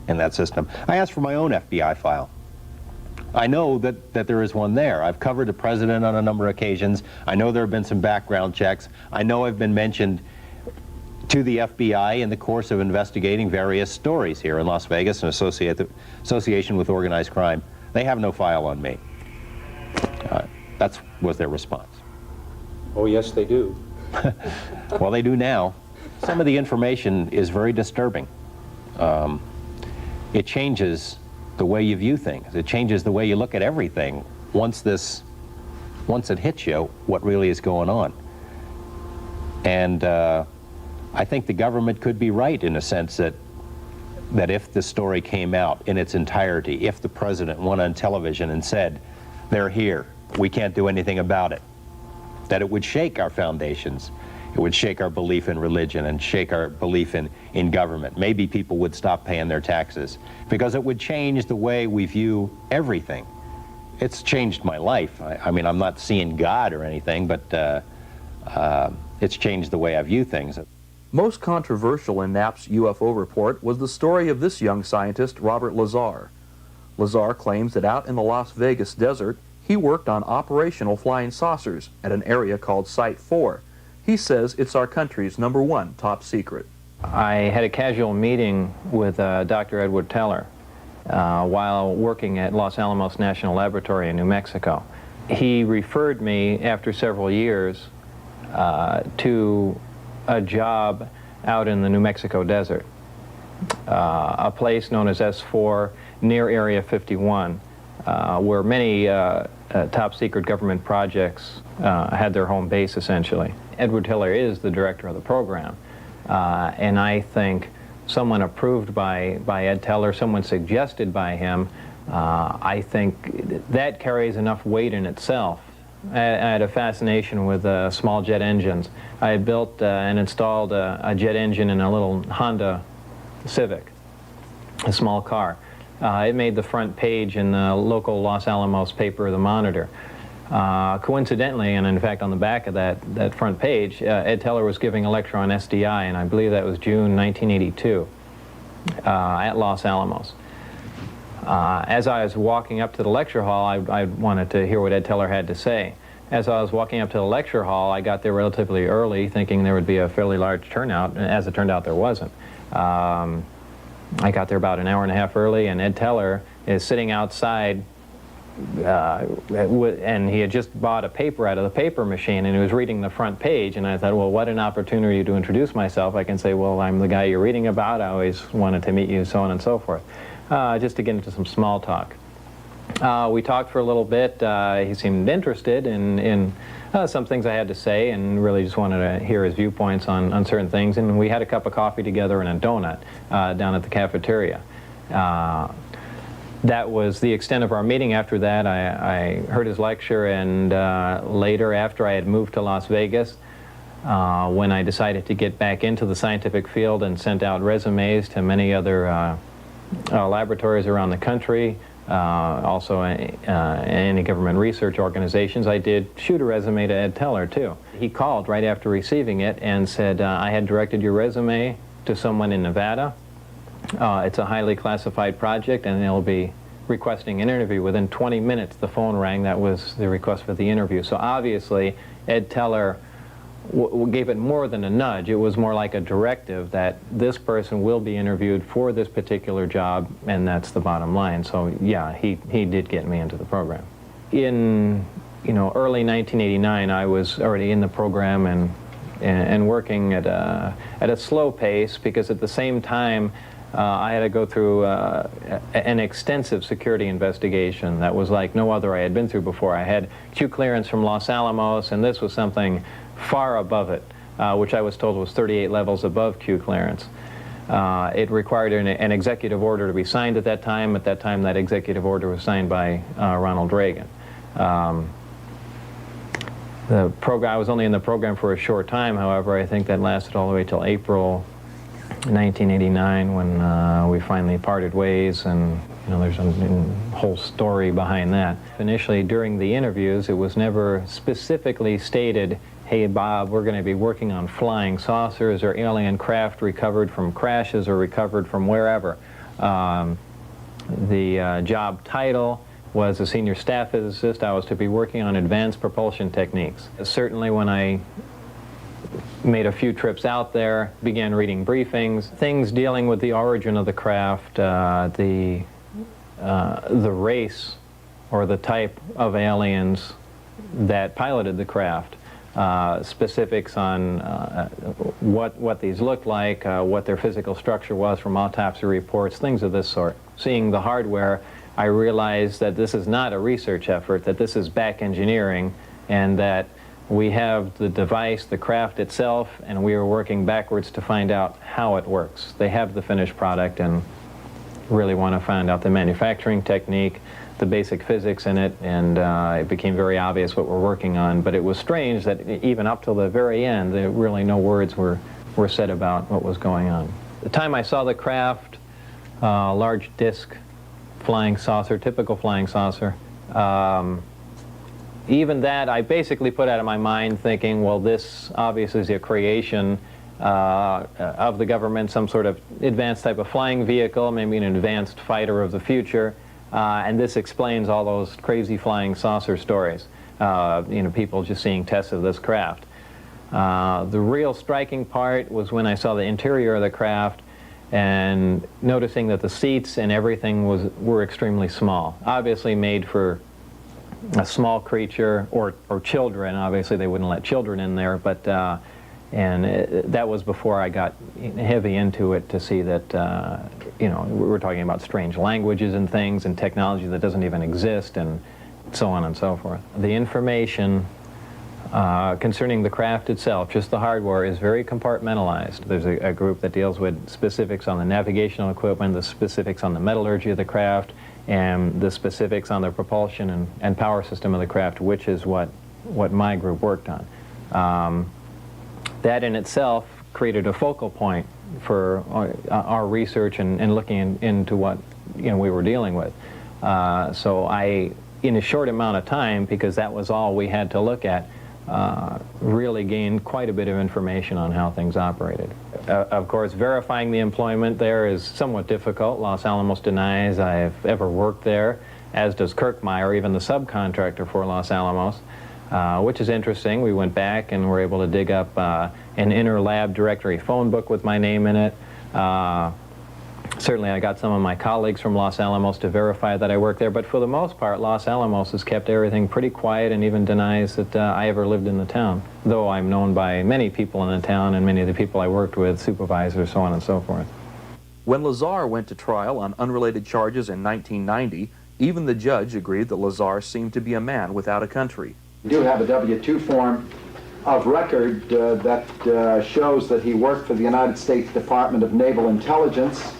in that system. I asked for my own FBI file. I know that there is one there. I've covered the president on a number of occasions. I know there have been some background checks. I know I've been mentioned to the FBI in the course of investigating various stories here in Las Vegas in association with organized crime. They have no file on me. That was their response. Oh, yes, they do. Well, they do now. Some of the information is very disturbing. It changes the way you view things. It changes the way you look at everything once it hits you what really is going on. And I think the government could be right in a sense that if the story came out in its entirety, if the president went on television and said, they're here, we can't do anything about it, that it would shake our foundations. It would shake our belief in religion and shake our belief in government. Maybe people would stop paying their taxes because it would change the way we view everything. It's changed my life. I mean, I'm not seeing God or anything, but it's changed the way I view things. Most controversial in Knapp's UFO report was the story of this young scientist, Robert Lazar. Lazar claims that out in the Las Vegas desert, he worked on operational flying saucers at an area called Site 4. He says it's our country's #1 top secret. I had a casual meeting with Dr. Edward Teller while working at Los Alamos National Laboratory in New Mexico. He referred me, after several years, to a job out in the New Mexico desert, a place known as S4 near Area 51, where many top secret government projects had their home base, essentially. Edward Teller is the director of the program, and I think someone approved by Ed Teller, someone suggested by him, I think that carries enough weight in itself. I had a fascination with small jet engines. I had built and installed a jet engine in a little Honda Civic, a small car. It made the front page in the local Los Alamos paper, The Monitor. Coincidentally, and in fact on the back of that front page, Ed Teller was giving a lecture on SDI, and I believe that was June 1982 at Los Alamos. As I was walking up to the lecture hall, I wanted to hear what Ed Teller had to say. as I was walking up to the lecture hall, I got there relatively early, thinking there would be a fairly large turnout, and as it turned out, there wasn't. I got there about an hour and a half early, and Ed Teller is sitting outside, and he had just bought a paper out of the paper machine, and he was reading the front page, and I thought, well, what an opportunity to introduce myself. I can say, well, I'm the guy you're reading about, I always wanted to meet you, so on and so forth, just to get into some small talk. We talked for a little bit. He seemed interested in some things I had to say, and really just wanted to hear his viewpoints on certain things, and we had a cup of coffee together and a donut down at the cafeteria. That was the extent of our meeting. After that, I heard his lecture, and later, after I had moved to Las Vegas, when I decided to get back into the scientific field and sent out resumes to many other laboratories around the country, also any government research organizations, I did shoot a resume to Ed Teller, too. He called right after receiving it and said, I had directed your resume to someone in Nevada. It's a highly classified project, and they'll be requesting an interview. Within 20 minutes, the phone rang. That was the request for the interview. So obviously, Ed Teller gave it more than a nudge. It was more like a directive that this person will be interviewed for this particular job, and that's the bottom line. So yeah, he did get me into the program. In early 1989, I was already in the program and working at a slow pace, because at the same time I had to go through an extensive security investigation that was like no other I had been through before. I had Q clearance from Los Alamos, and this was something far above it, which I was told was 38 levels above Q clearance. It required an executive order to be signed at that time. At that time, that executive order was signed by Ronald Reagan. The program, I was only in the program for a short time, however. I think that lasted all the way till April 1989, when we finally parted ways, and there's a whole story behind that. Initially, during the interviews, it was never specifically stated, hey Bob, we're going to be working on flying saucers or alien craft recovered from crashes or recovered from wherever. The job title was a senior staff physicist. I was to be working on advanced propulsion techniques. Certainly when I made a few trips out there, began reading briefings, things dealing with the origin of the craft, the race or the type of aliens that piloted the craft, specifics on what these looked like, what their physical structure was from autopsy reports, things of this sort. Seeing the hardware, I realized that this is not a research effort, that this is back engineering, and that we have the device, the craft itself, and we are working backwards to find out how it works. They have the finished product and really want to find out the manufacturing technique, the basic physics in it, and it became very obvious what we're working on. But it was strange that even up till the very end, really no words were said about what was going on. The time I saw the craft, large disc flying saucer, typical flying saucer, even that I basically put out of my mind, thinking, well, this obviously is a creation of the government, some sort of advanced type of flying vehicle, maybe an advanced fighter of the future, and this explains all those crazy flying saucer stories. People just seeing tests of this craft. The real striking part was when I saw the interior of the craft and noticing that the seats and everything were extremely small, obviously made for a small creature or children. Obviously they wouldn't let children in there, but that was before I got heavy into it to see that we're talking about strange languages and things and technology that doesn't even exist, and so on and so forth. The information concerning the craft itself, just the hardware, is very compartmentalized. There's a group that deals with specifics on the navigational equipment, the specifics on the metallurgy of the craft, and the specifics on the propulsion and power system of the craft, which is what my group worked on. That in itself created a focal point for our research and looking into what we were dealing with. So I, in a short amount of time, because that was all we had to look at, really gained quite a bit of information on how things operated. Of course, verifying the employment there is somewhat difficult. Los Alamos denies I've ever worked there, as does Kirkmeyer, even the subcontractor for Los Alamos. which is interesting. We went back and were able to dig up an inter-lab directory phone book with my name in it. Certainly I got some of my colleagues from Los Alamos to verify that I worked there, but for the most part, Los Alamos has kept everything pretty quiet and even denies that I ever lived in the town, though I'm known by many people in the town and many of the people I worked with, supervisors, so on and so forth. When Lazar went to trial on unrelated charges in 1990, even the judge agreed that Lazar seemed to be a man without a country. We do have a W-2 form of record that shows that he worked for the United States Department of Naval Intelligence.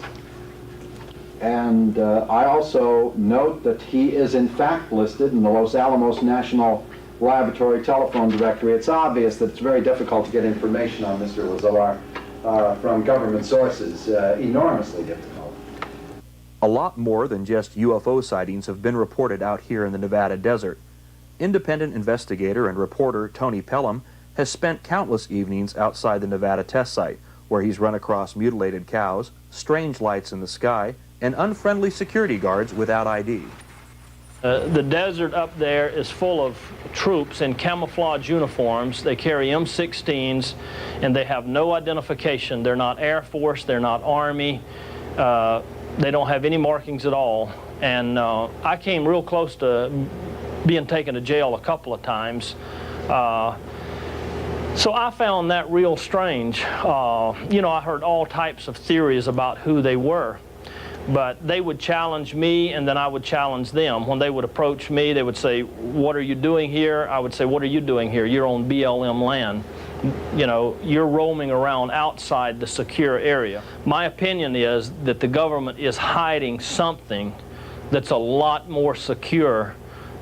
And I also note that he is in fact listed in the Los Alamos National Laboratory telephone directory. It's obvious that it's very difficult to get information on Mr. Lazar from government sources, enormously difficult. A lot more than just UFO sightings have been reported out here in the Nevada desert. Independent investigator and reporter Tony Pelham has spent countless evenings outside the Nevada test site, where he's run across mutilated cows, strange lights in the sky, and unfriendly security guards without ID. The desert up there is full of troops in camouflage uniforms. They carry M16s, and they have no identification. They're not Air Force, they're not Army. They don't have any markings at all. And I came real close to being taken to jail a couple of times. So I found that real strange. You know, I heard all types of theories about who they were. But they would challenge me, and then I would challenge them. When they would approach me, they would say, "What are you doing here?" I would say, "What are you doing here? You're on BLM land. You know, you're roaming around outside the secure area." My opinion is that the government is hiding something that's a lot more secure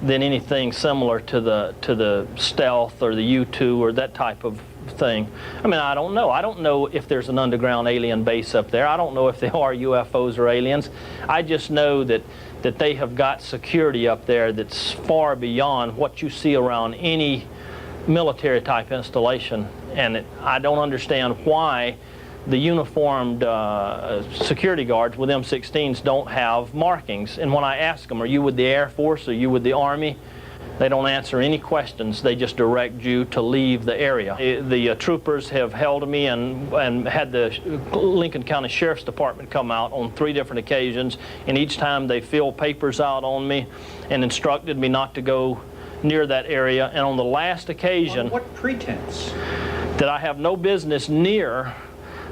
than anything similar to the stealth or the U-2 or that type of thing. I mean, I don't know. I don't know if there's an underground alien base up there. I don't know if they are UFOs or aliens. I just know that they have got security up there that's far beyond what you see around any military type installation. And I don't understand why the uniformed security guards with M16s don't have markings. And when I ask them, "Are you with the Air Force? Are you with the Army?" they don't answer any questions. They just direct you to leave the area. The troopers have held me and had the Lincoln County Sheriff's Department come out on 3 different occasions, and each time they filled papers out on me and instructed me not to go near that area. And on the last occasion... On what pretense? That I have no business near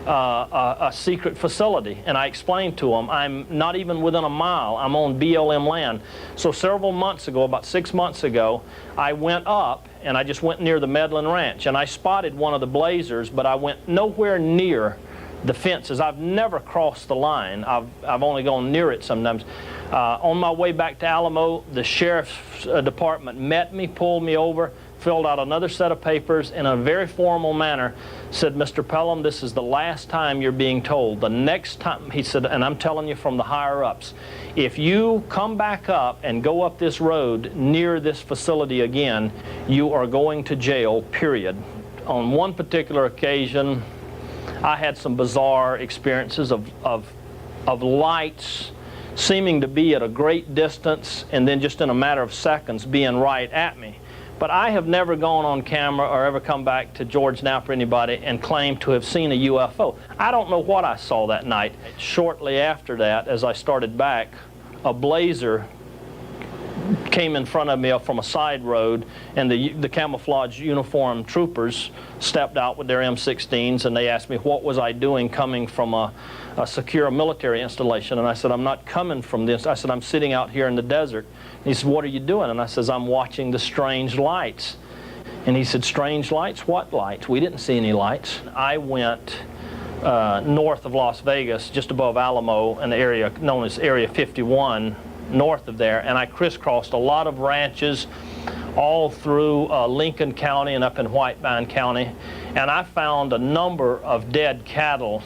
a secret facility. And I explained to them, I'm not even within a mile. I'm on BLM land. So several months ago, about 6 months ago, I went up and I just went near the Medlin Ranch, and I spotted one of the blazers, but I went nowhere near the fences. I've never crossed the line. I've only gone near it sometimes. On my way back to Alamo, the Sheriff's Department met me, pulled me over, filled out another set of papers in a very formal manner, said, "Mr. Pelham, this is the last time you're being told. The next time," he said, "and I'm telling you from the higher-ups, if you come back up and go up this road near this facility again, you are going to jail, period." On one particular occasion, I had some bizarre experiences of lights seeming to be at a great distance and then just in a matter of seconds being right at me. But I have never gone on camera or ever come back to George Knapp or anybody and claimed to have seen a UFO. I don't know what I saw that night. Shortly after that, as I started back, a blazer came in front of me from a side road, and the camouflage uniformed troopers stepped out with their M16s, and they asked me what was I doing coming from a secure military installation. And I said, "I'm not coming from this." I said, "I'm sitting out here in the desert." And he said, "What are you doing?" And I says, "I'm watching the strange lights." And he said, "Strange lights? What lights? We didn't see any lights." I went north of Las Vegas, just above Alamo, in the area known as Area 51, north of there, and I crisscrossed a lot of ranches all through Lincoln County and up in Whitebine County, and I found a number of dead cattle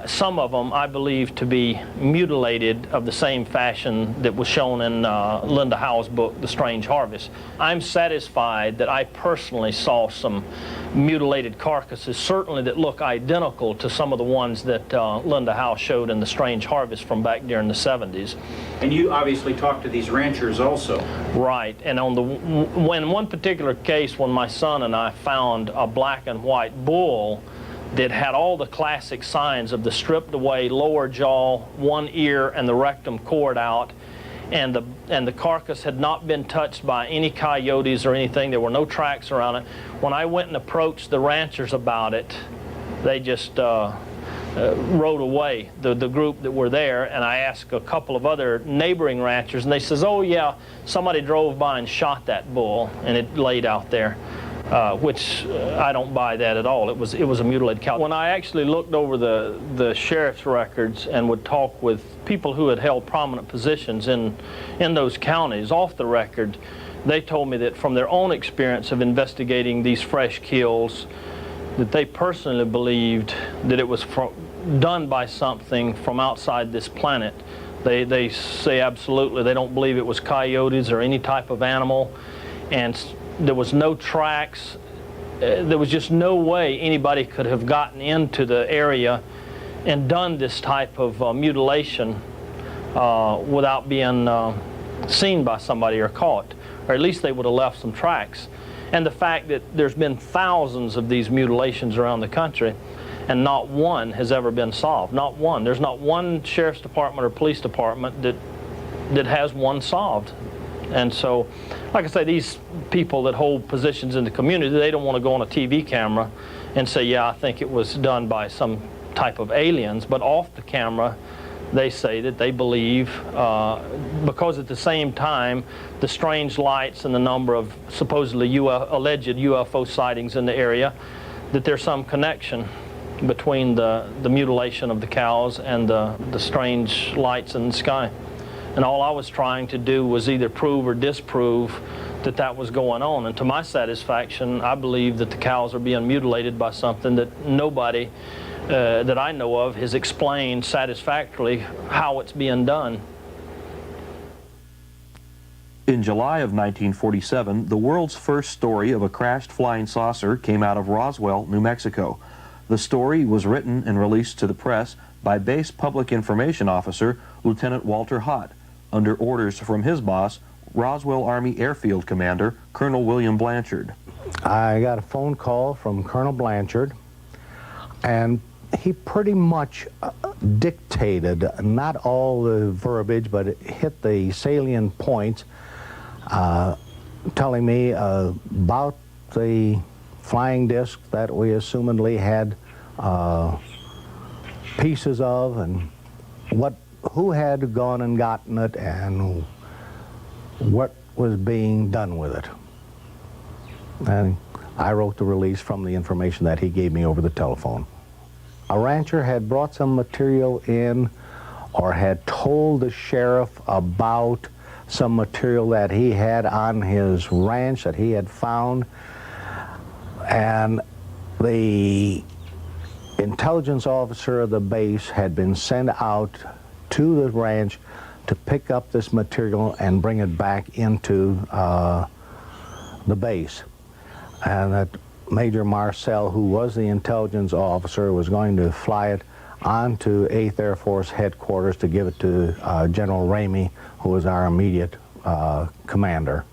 Some of them I believe to be mutilated of the same fashion that was shown in Linda Howe's book, The Strange Harvest. I'm satisfied that I personally saw some mutilated carcasses, certainly that look identical to some of the ones that Linda Howe showed in The Strange Harvest from back during the 70s. And you obviously talked to these ranchers also. Right, and on when one particular case, when my son and I found a black and white bull that had all the classic signs of the stripped away lower jaw, one ear, and the rectum cord out, and the carcass had not been touched by any coyotes or anything. There were no tracks around it. When I went and approached the ranchers about it, they just rode away, the group that were there, and I asked a couple of other neighboring ranchers, and they says, oh yeah, somebody drove by and shot that bull, and it laid out there. Which I don't buy that at all. It was a mutilated cow. When I actually looked over the sheriff's records and would talk with people who had held prominent positions in those counties off the record, they told me that from their own experience of investigating these fresh kills, that they personally believed that it was done by something from outside this planet. They say absolutely they don't believe it was coyotes or any type of animal, and there was no tracks. There was just no way anybody could have gotten into the area and done this type of mutilation without being seen by somebody or caught, or at least they would have left some tracks. And the fact that there's been thousands of these mutilations around the country and not one has ever been solved. Not one. There's not one sheriff's department or police department that has one solved. And so, like I say, these people that hold positions in the community, they don't want to go on a TV camera and say, yeah, I think it was done by some type of aliens. But off the camera, they say that they believe, because at the same time, the strange lights and the number of supposedly alleged UFO sightings in the area, that there's some connection between the mutilation of the cows and the strange lights in the sky. And all I was trying to do was either prove or disprove that that was going on. And to my satisfaction, I believe that the cows are being mutilated by something that nobody that I know of has explained satisfactorily how it's being done. In July of 1947, the world's first story of a crashed flying saucer came out of Roswell, New Mexico. The story was written and released to the press by Base Public Information Officer Lieutenant Walter Hott, under orders from his boss, Roswell Army Airfield Commander Colonel William Blanchard. I got a phone call from Colonel Blanchard, and he pretty much dictated, not all the verbiage, but it hit the salient points, telling me about the flying disc that we assumedly had pieces of, and who had gone and gotten it, and what was being done with it. And I wrote the release from the information that he gave me over the telephone. A rancher had brought some material in, or had told the sheriff about some material that he had on his ranch that he had found, and the intelligence officer of the base had been sent out to the ranch to pick up this material and bring it back into the base. And that Major Marcel, who was the intelligence officer, was going to fly it onto 8th Air Force headquarters to give it to General Ramey, who was our immediate commander.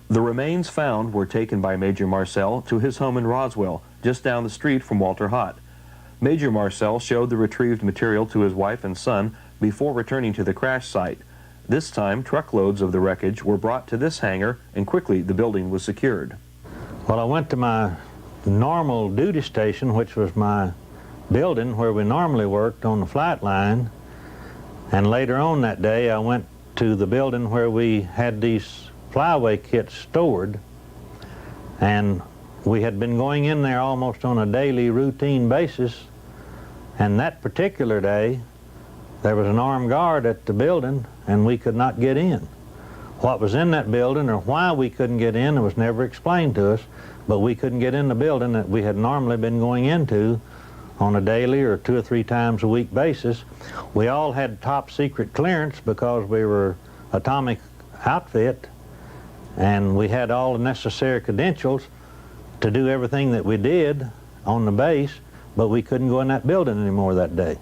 The remains found were taken by Major Marcel to his home in Roswell, just down the street from Walter Hott. Major Marcel showed the retrieved material to his wife and son before returning to the crash site. This time, truckloads of the wreckage were brought to this hangar, and quickly the building was secured. Well, I went to my normal duty station, which was my building where we normally worked on the flight line, and later on that day I went to the building where we had these flyaway kits stored, and we had been going in there almost on a daily routine basis. And that particular day, there was an armed guard at the building, and we could not get in. What was in that building or why we couldn't get in, it was never explained to us, but we couldn't get in the building that we had normally been going into on a daily or 2 or 3 times a week basis. We all had top secret clearance because we were atomic outfit, and we had all the necessary credentials to do everything that we did on the base, but we couldn't go in that building anymore that day.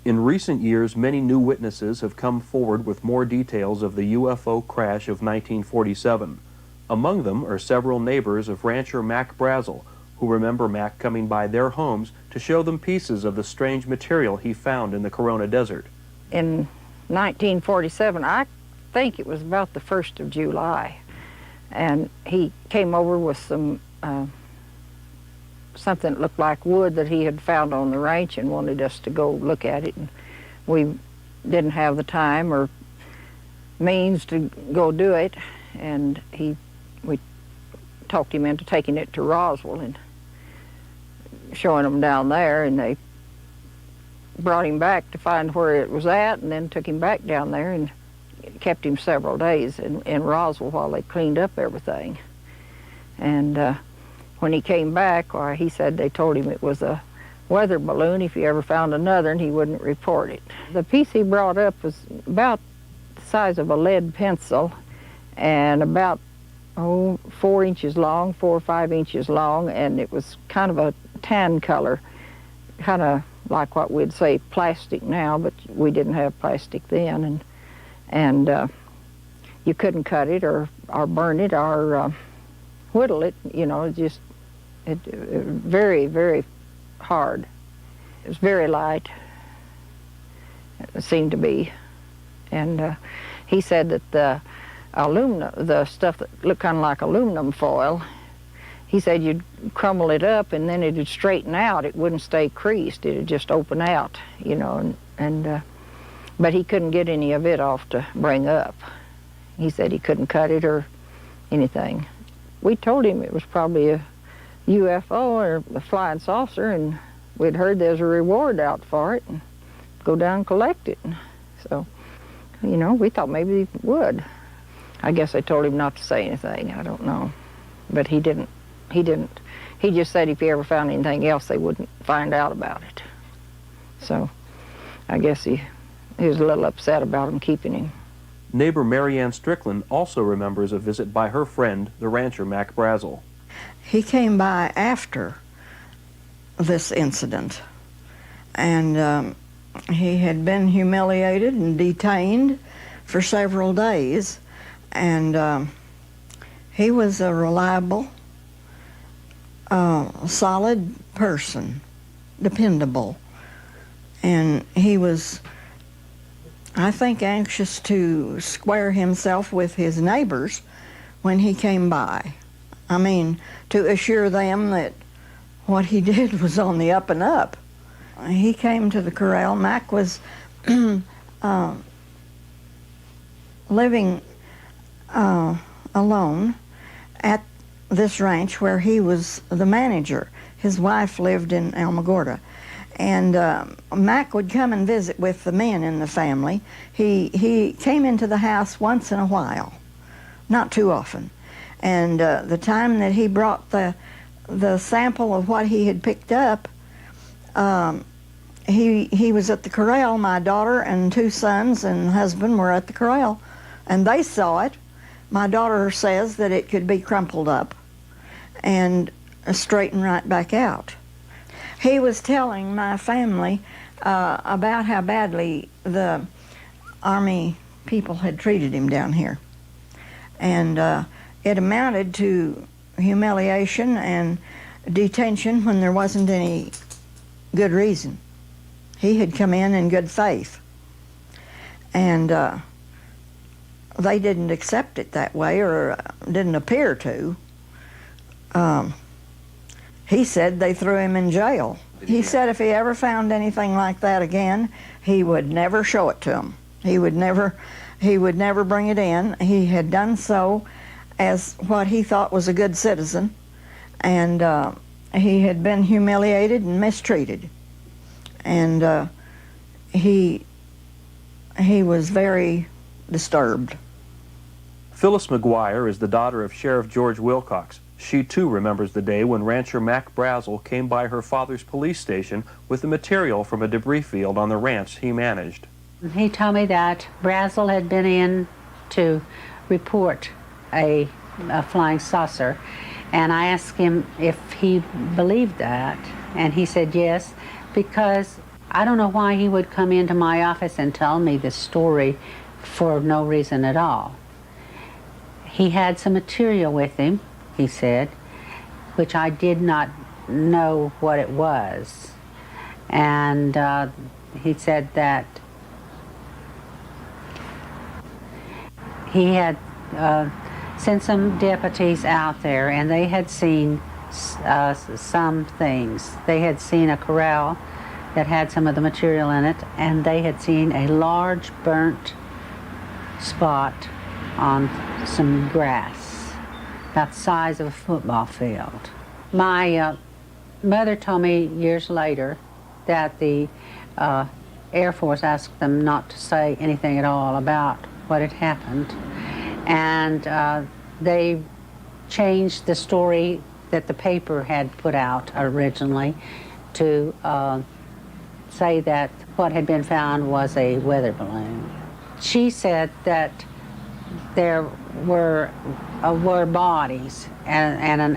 In recent years, many new witnesses have come forward with more details of the UFO crash of 1947. Among them are several neighbors of rancher Mac Brazel, who remember Mac coming by their homes to show them pieces of the strange material he found in the Corona Desert. In 1947, I think it was about the 1st of July, and he came over with some something that looked like wood that he had found on the ranch and wanted us to go look at it. And we didn't have the time or means to go do it, and we talked him into taking it to Roswell and showing them down there, and they brought him back to find where it was at, and then took him back down there and kept him several days in Roswell while they cleaned up everything. And when he came back, he said they told him it was a weather balloon if he ever found another, and he wouldn't report it. The piece he brought up was about the size of a lead pencil and about 4 inches long, 4 or 5 inches long, and it was kind of a tan color, kind of like what we'd say plastic now, but we didn't have plastic then, and you couldn't cut it or burn it or whittle it, you know, just very, very hard. It was very light, it seemed to be, and he said that the stuff that looked kind of like aluminum foil, he said you'd crumble it up and then it'd straighten out. It wouldn't stay creased. It'd just open out, you know, but he couldn't get any of it off to bring up. He said he couldn't cut it or anything. We told him it was probably a UFO or a flying saucer, and we'd heard there's a reward out for it, and go down and collect it. So, you know, we thought maybe he would. I guess I told him not to say anything. I don't know. But he didn't. He just said if he ever found anything else, they wouldn't find out about it. So I guess he was a little upset about him keeping him. Neighbor Marianne Strickland also remembers a visit by her friend, the rancher Mac Brazel. He came by after this incident, and he had been humiliated and detained for several days, and he was a reliable, solid person, dependable, and he was, I think, anxious to square himself with his neighbors when he came by. I mean, to assure them that what he did was on the up and up. He came to the corral. Mac was living alone at this ranch where he was the manager. His wife lived in Alamogordo. And Mac would come and visit with the men in the family. He came into the house once in a while, not too often. And the time that he brought the sample of what he had picked up, he was at the corral. My daughter and 2 sons and husband were at the corral, and they saw it. My daughter says that it could be crumpled up and straightened right back out. He was telling my family about how badly the Army people had treated him down here. And it amounted to humiliation and detention when there wasn't any good reason. He had come in good faith. And they didn't accept it that way, or didn't appear to. He said they threw him in jail. He said if he ever found anything like that again, he would never show it to them. He would never bring it in. He had done so as what he thought was a good citizen, and he had been humiliated and mistreated. And he was very disturbed. Phyllis McGuire is the daughter of Sheriff George Wilcox. She too remembers the day when rancher Mac Brazel came by her father's police station with the material from a debris field on the ranch he managed. He told me that Brazel had been in to report a flying saucer, and I asked him if he believed that, and he said yes, because I don't know why he would come into my office and tell me this story for no reason at all. He had some material with him, he said, which I did not know what it was. And he said that he had sent some deputies out there, and they had seen some things. They had seen a corral that had some of the material in it, and they had seen a large burnt spot on some grass, about the size of a football field. My mother told me years later that the Air Force asked them not to say anything at all about what had happened, and they changed the story that the paper had put out originally to say that what had been found was a weather balloon. She said that there were bodies and an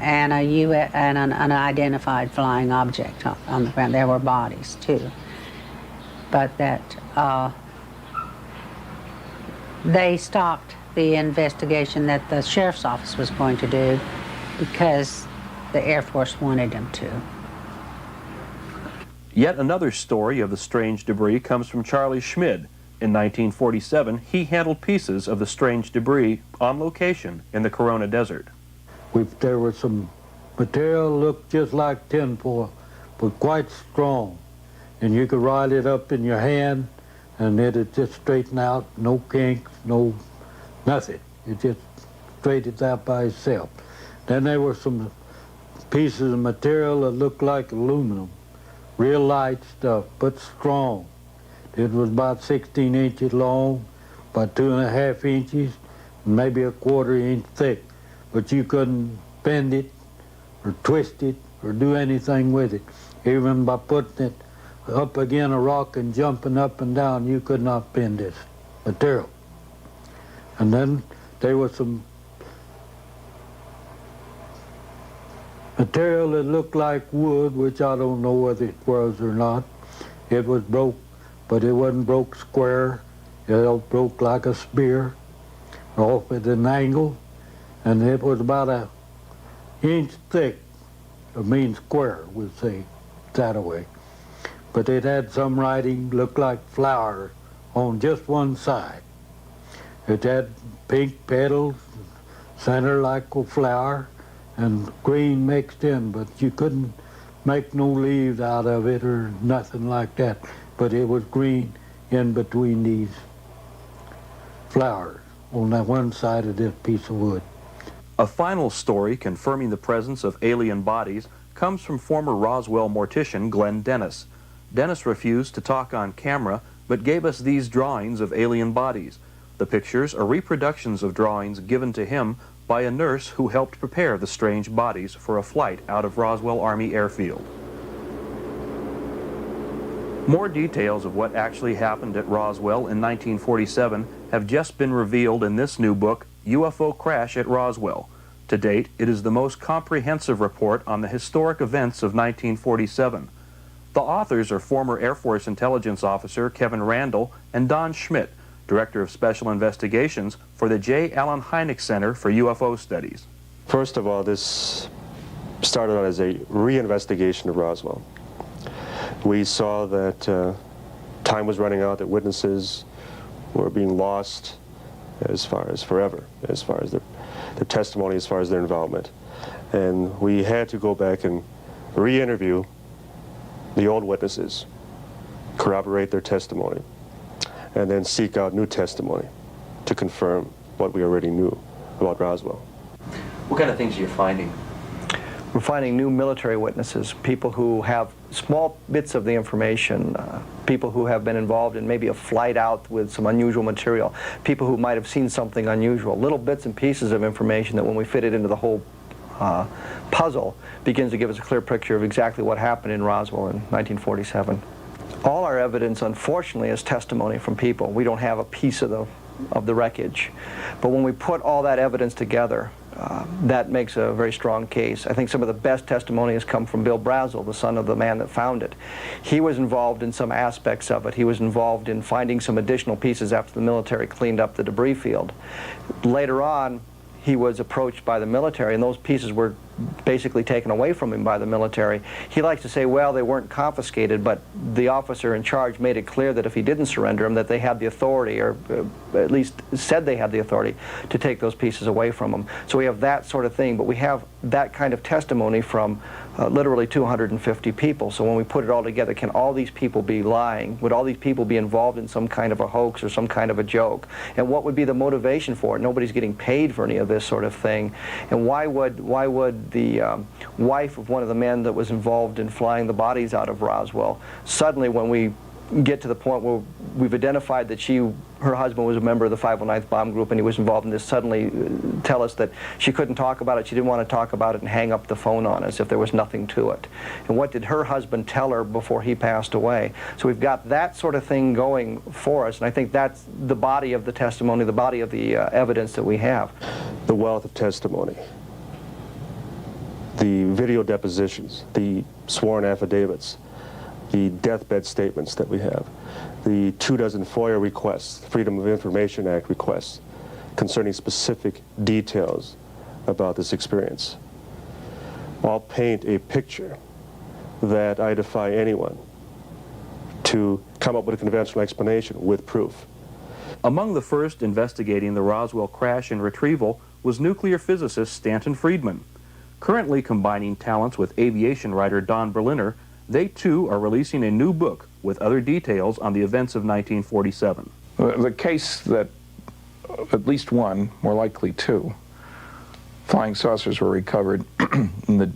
unidentified flying object on the ground. There were bodies too, but that they stopped the investigation that the sheriff's office was going to do because the Air Force wanted them to. Yet another story of the strange debris comes from Charlie Schmid. In 1947, he handled pieces of the strange debris on location in the Corona Desert. There was some material looked just like tinfoil, but quite strong. And you could ride it up in your hand, and it'd just straighten out, no kinks, no nothing. It just straightened out by itself. Then there were some pieces of material that looked like aluminum, real light stuff, but strong. It was about 16 inches long, about 2.5 inches, and maybe a 1/4 inch thick. But you couldn't bend it or twist it or do anything with it. Even by putting it up against a rock and jumping up and down, you could not bend this material. And then there was some material that looked like wood, which I don't know whether it was or not. It was broke, but it wasn't broke square. It broke like a spear, off at an angle, and it was about 1 inch thick. I mean square, we'll say, that way. But it had some writing, looked like flower, on just one side. It had pink petals, center like a flower, and green mixed in, but you couldn't make no leaves out of it or nothing like that. But it was green in between these flowers on that one side of this piece of wood. A final story confirming the presence of alien bodies comes from former Roswell mortician Glenn Dennis. Dennis refused to talk on camera, but gave us these drawings of alien bodies. The pictures are reproductions of drawings given to him by a nurse who helped prepare the strange bodies for a flight out of Roswell Army Airfield. More details of what actually happened at Roswell in 1947 have just been revealed in this new book, UFO Crash at Roswell. To date, it is the most comprehensive report on the historic events of 1947. The authors are former Air Force intelligence officer Kevin Randall and Don Schmidt, Director of Special Investigations for the J. Allen Hynek Center for UFO Studies. First of all, this started out as a reinvestigation of Roswell. We saw that time was running out, that witnesses were being lost as far as forever, as far as their testimony, as far as their involvement. And we had to go back and re-interview the old witnesses, corroborate their testimony, and then seek out new testimony to confirm what we already knew about Roswell. What kind of things are you finding? We're finding new military witnesses, people who have small bits of the information, people who have been involved in maybe a flight out with some unusual material, people who might have seen something unusual, little bits and pieces of information that when we fit it into the whole puzzle begins to give us a clear picture of exactly what happened in Roswell in 1947. All our evidence, unfortunately, is testimony from people. We don't have a piece of the wreckage. But when we put all that evidence together, that makes a very strong case. I think some of the best testimony has come from Bill Brazel, the son of the man that found it. He was involved in some aspects of it. He was involved in finding some additional pieces after the military cleaned up the debris field. Later on, he was approached by the military, and those pieces were basically taken away from him by the military. He likes to say, well, they weren't confiscated, but the officer in charge made it clear that if he didn't surrender them, that they had the authority, or at least said they had the authority, to take those pieces away from him. So we have that sort of thing, but we have that kind of testimony from literally 250 people. So when we put it all together, can all these people be lying? Would all these people be involved in some kind of a hoax or some kind of a joke? And what would be the motivation for it? Nobody's getting paid for any of this sort of thing. And why would the wife of one of the men that was involved in flying the bodies out of Roswell, suddenly when we get to the point where we've identified that her husband was a member of the 509th Bomb Group and he was involved in this, suddenly tell us that she couldn't talk about it, she didn't want to talk about it, and hang up the phone on us if there was nothing to it? And what did her husband tell her before he passed away? So we've got that sort of thing going for us, and I think that's the body of the testimony, the body of the evidence that we have. The wealth of testimony, the video depositions, the sworn affidavits, the deathbed statements that we have, the 24 FOIA requests, Freedom of Information Act requests, concerning specific details about this experience, all paint a picture that I defy anyone to come up with a conventional explanation with proof. Among the first investigating the Roswell crash and retrieval was nuclear physicist Stanton Friedman. Currently combining talents with aviation writer Don Berliner, they too are releasing a new book with other details on the events of 1947. The case that at least one, more likely two, flying saucers were recovered in the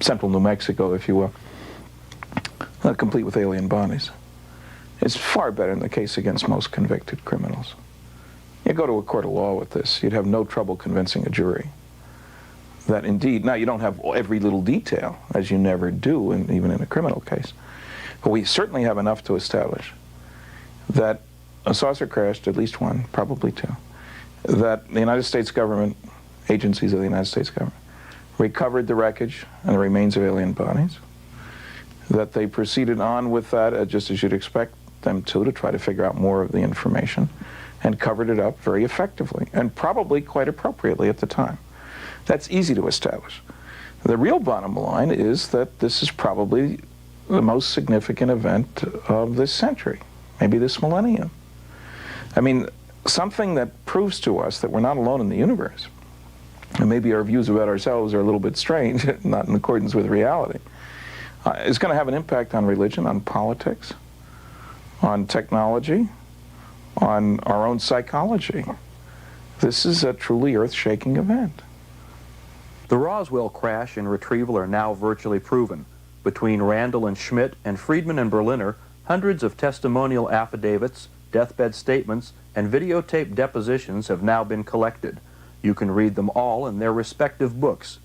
central New Mexico, if you will, complete with alien bodies. It's far better than the case against most convicted criminals. You go to a court of law with this, you'd have no trouble convincing a jury that indeed, now you don't have every little detail, as you never do, even in a criminal case, but we certainly have enough to establish that a saucer crashed, at least one, probably two, that the United States government, agencies of the United States government, recovered the wreckage and the remains of alien bodies, that they proceeded on with that, just as you'd expect them to try to figure out more of the information, and covered it up very effectively, and probably quite appropriately at the time. That's easy to establish. The real bottom line is that this is probably the most significant event of this century, maybe this millennium. I mean, something that proves to us that we're not alone in the universe, and maybe our views about ourselves are a little bit strange, not in accordance with reality, is going to have an impact on religion, on politics, on technology, on our own psychology. This is a truly earth-shaking event. The Roswell crash and retrieval are now virtually proven. Between Randall and Schmidt and Friedman and Berliner, hundreds of testimonial affidavits, deathbed statements, and videotaped depositions have now been collected. You can read them all in their respective books.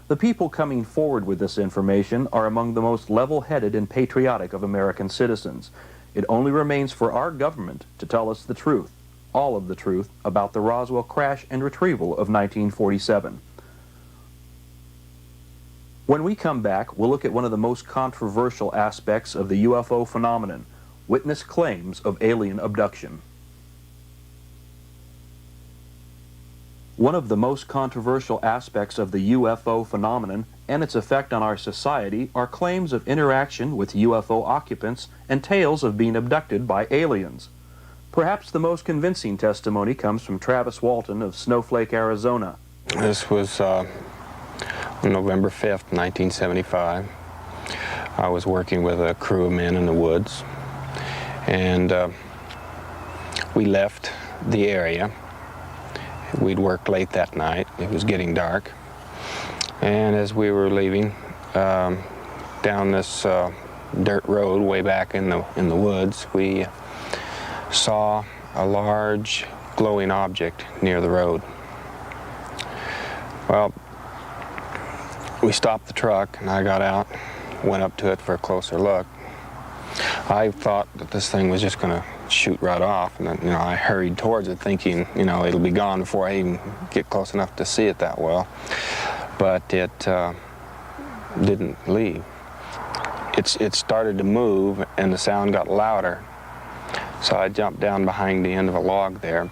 The people coming forward with this information are among the most level-headed and patriotic of American citizens. It only remains for our government to tell us the truth, all of the truth, about the Roswell crash and retrieval of 1947. When we come back, we'll look at one of the most controversial aspects of the UFO phenomenon, witness claims of alien abduction. One of the most controversial aspects of the UFO phenomenon and its effect on our society are claims of interaction with UFO occupants and tales of being abducted by aliens. Perhaps the most convincing testimony comes from Travis Walton of Snowflake, Arizona. This was November 5th, 1975. I was working with a crew of men in the woods, and we left the area. We'd worked late that night. It was getting dark, and as we were leaving down this dirt road way back in the woods, we saw a large glowing object near the road. Well, we stopped the truck, and I got out, went up to it for a closer look. I thought that this thing was just going to shoot right off, and then, you know, I hurried towards it thinking, you know, it'll be gone before I even get close enough to see it that well. But it didn't leave. It started to move, and the sound got louder. So I jumped down behind the end of a log there,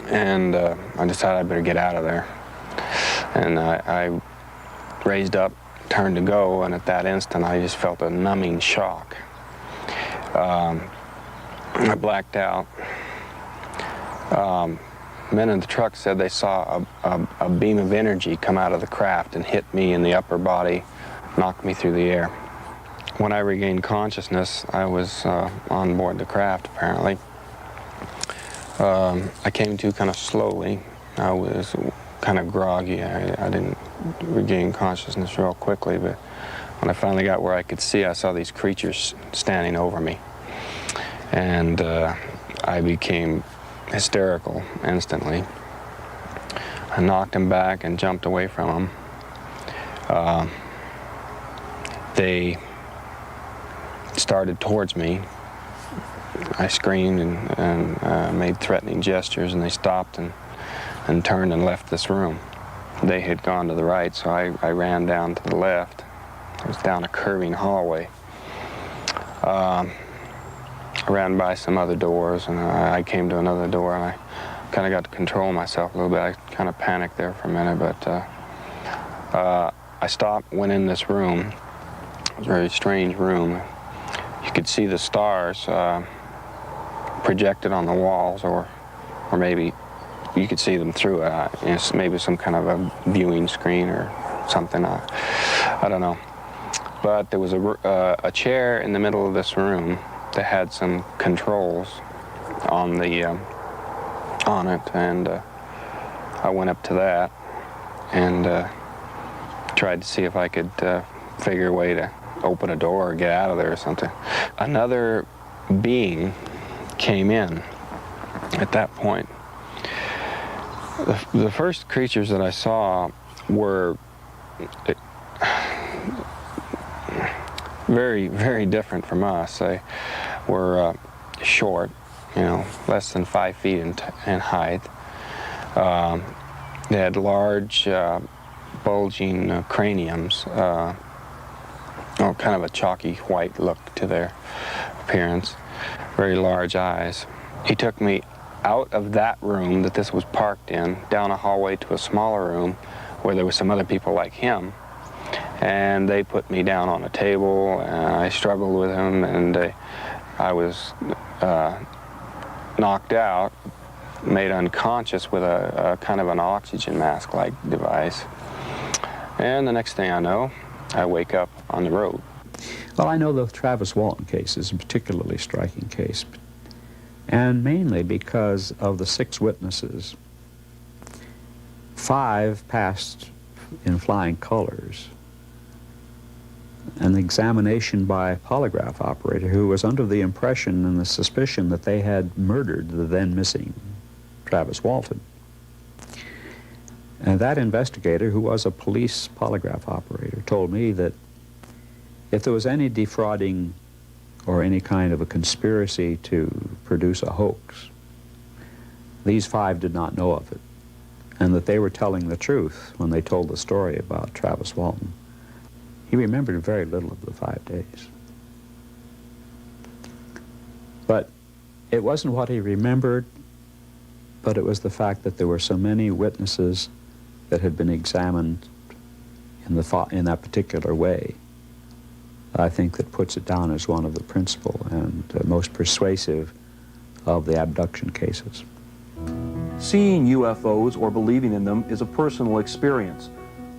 and I decided I better get out of there. And I raised up, turned to go, and at that instant I just felt a numbing shock. I blacked out. Men in the truck said they saw a beam of energy come out of the craft and hit me in the upper body, knocked me through the air. When I regained consciousness, I was on board the craft, apparently. I came to kind of slowly. I was kind of groggy. I didn't regain consciousness real quickly, but when I finally got where I could see, I saw these creatures standing over me. And I became hysterical instantly. I knocked them back and jumped away from them. They started towards me. I screamed and made threatening gestures, and they stopped and turned and left this room. They had gone to the right, so I ran down to the left. It was down a curving hallway. I ran by some other doors, and I came to another door, and I kind of got to control myself a little bit. I kind of panicked there for a minute, but I stopped, went in this room. It was a very strange room. You could see the stars projected on the walls, or maybe you could see them through maybe some kind of a viewing screen or something. I don't know. But there was a chair in the middle of this room that had some controls on it, and I went up to that and tried to see if I could figure a way to open a door or get out of there or something. Another being came in at that point. The first creatures that I saw were very, very different from us. They were short, you know, less than 5 feet in height. They had large, bulging craniums, kind of a chalky white look to their appearance, very large eyes. He took me out of that room that this was parked in, down a hallway to a smaller room where there were some other people like him, and they put me down on a table, and I struggled with him, and I was knocked out, made unconscious with a kind of an oxygen mask-like device. And the next thing I know, I wake up on the road. Well, I know the Travis Walton case is a particularly striking case, and mainly because of the 6 witnesses. 5 passed in flying colors. An examination by a polygraph operator who was under the impression and the suspicion that they had murdered the then missing Travis Walton. And that investigator, who was a police polygraph operator, told me that if there was any defrauding or any kind of a conspiracy to produce a hoax, these 5 did not know of it, and that they were telling the truth when they told the story about Travis Walton. He remembered very little of the 5 days. But it wasn't what he remembered, but it was the fact that there were so many witnesses that had been examined in that particular way. I think that puts it down as one of the principal and most persuasive of the abduction cases. Seeing UFOs or believing in them is a personal experience.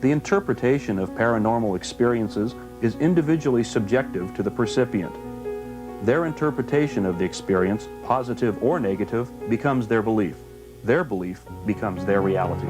The interpretation of paranormal experiences is individually subjective to the percipient. Their interpretation of the experience, positive or negative, becomes their belief. Their belief becomes their reality.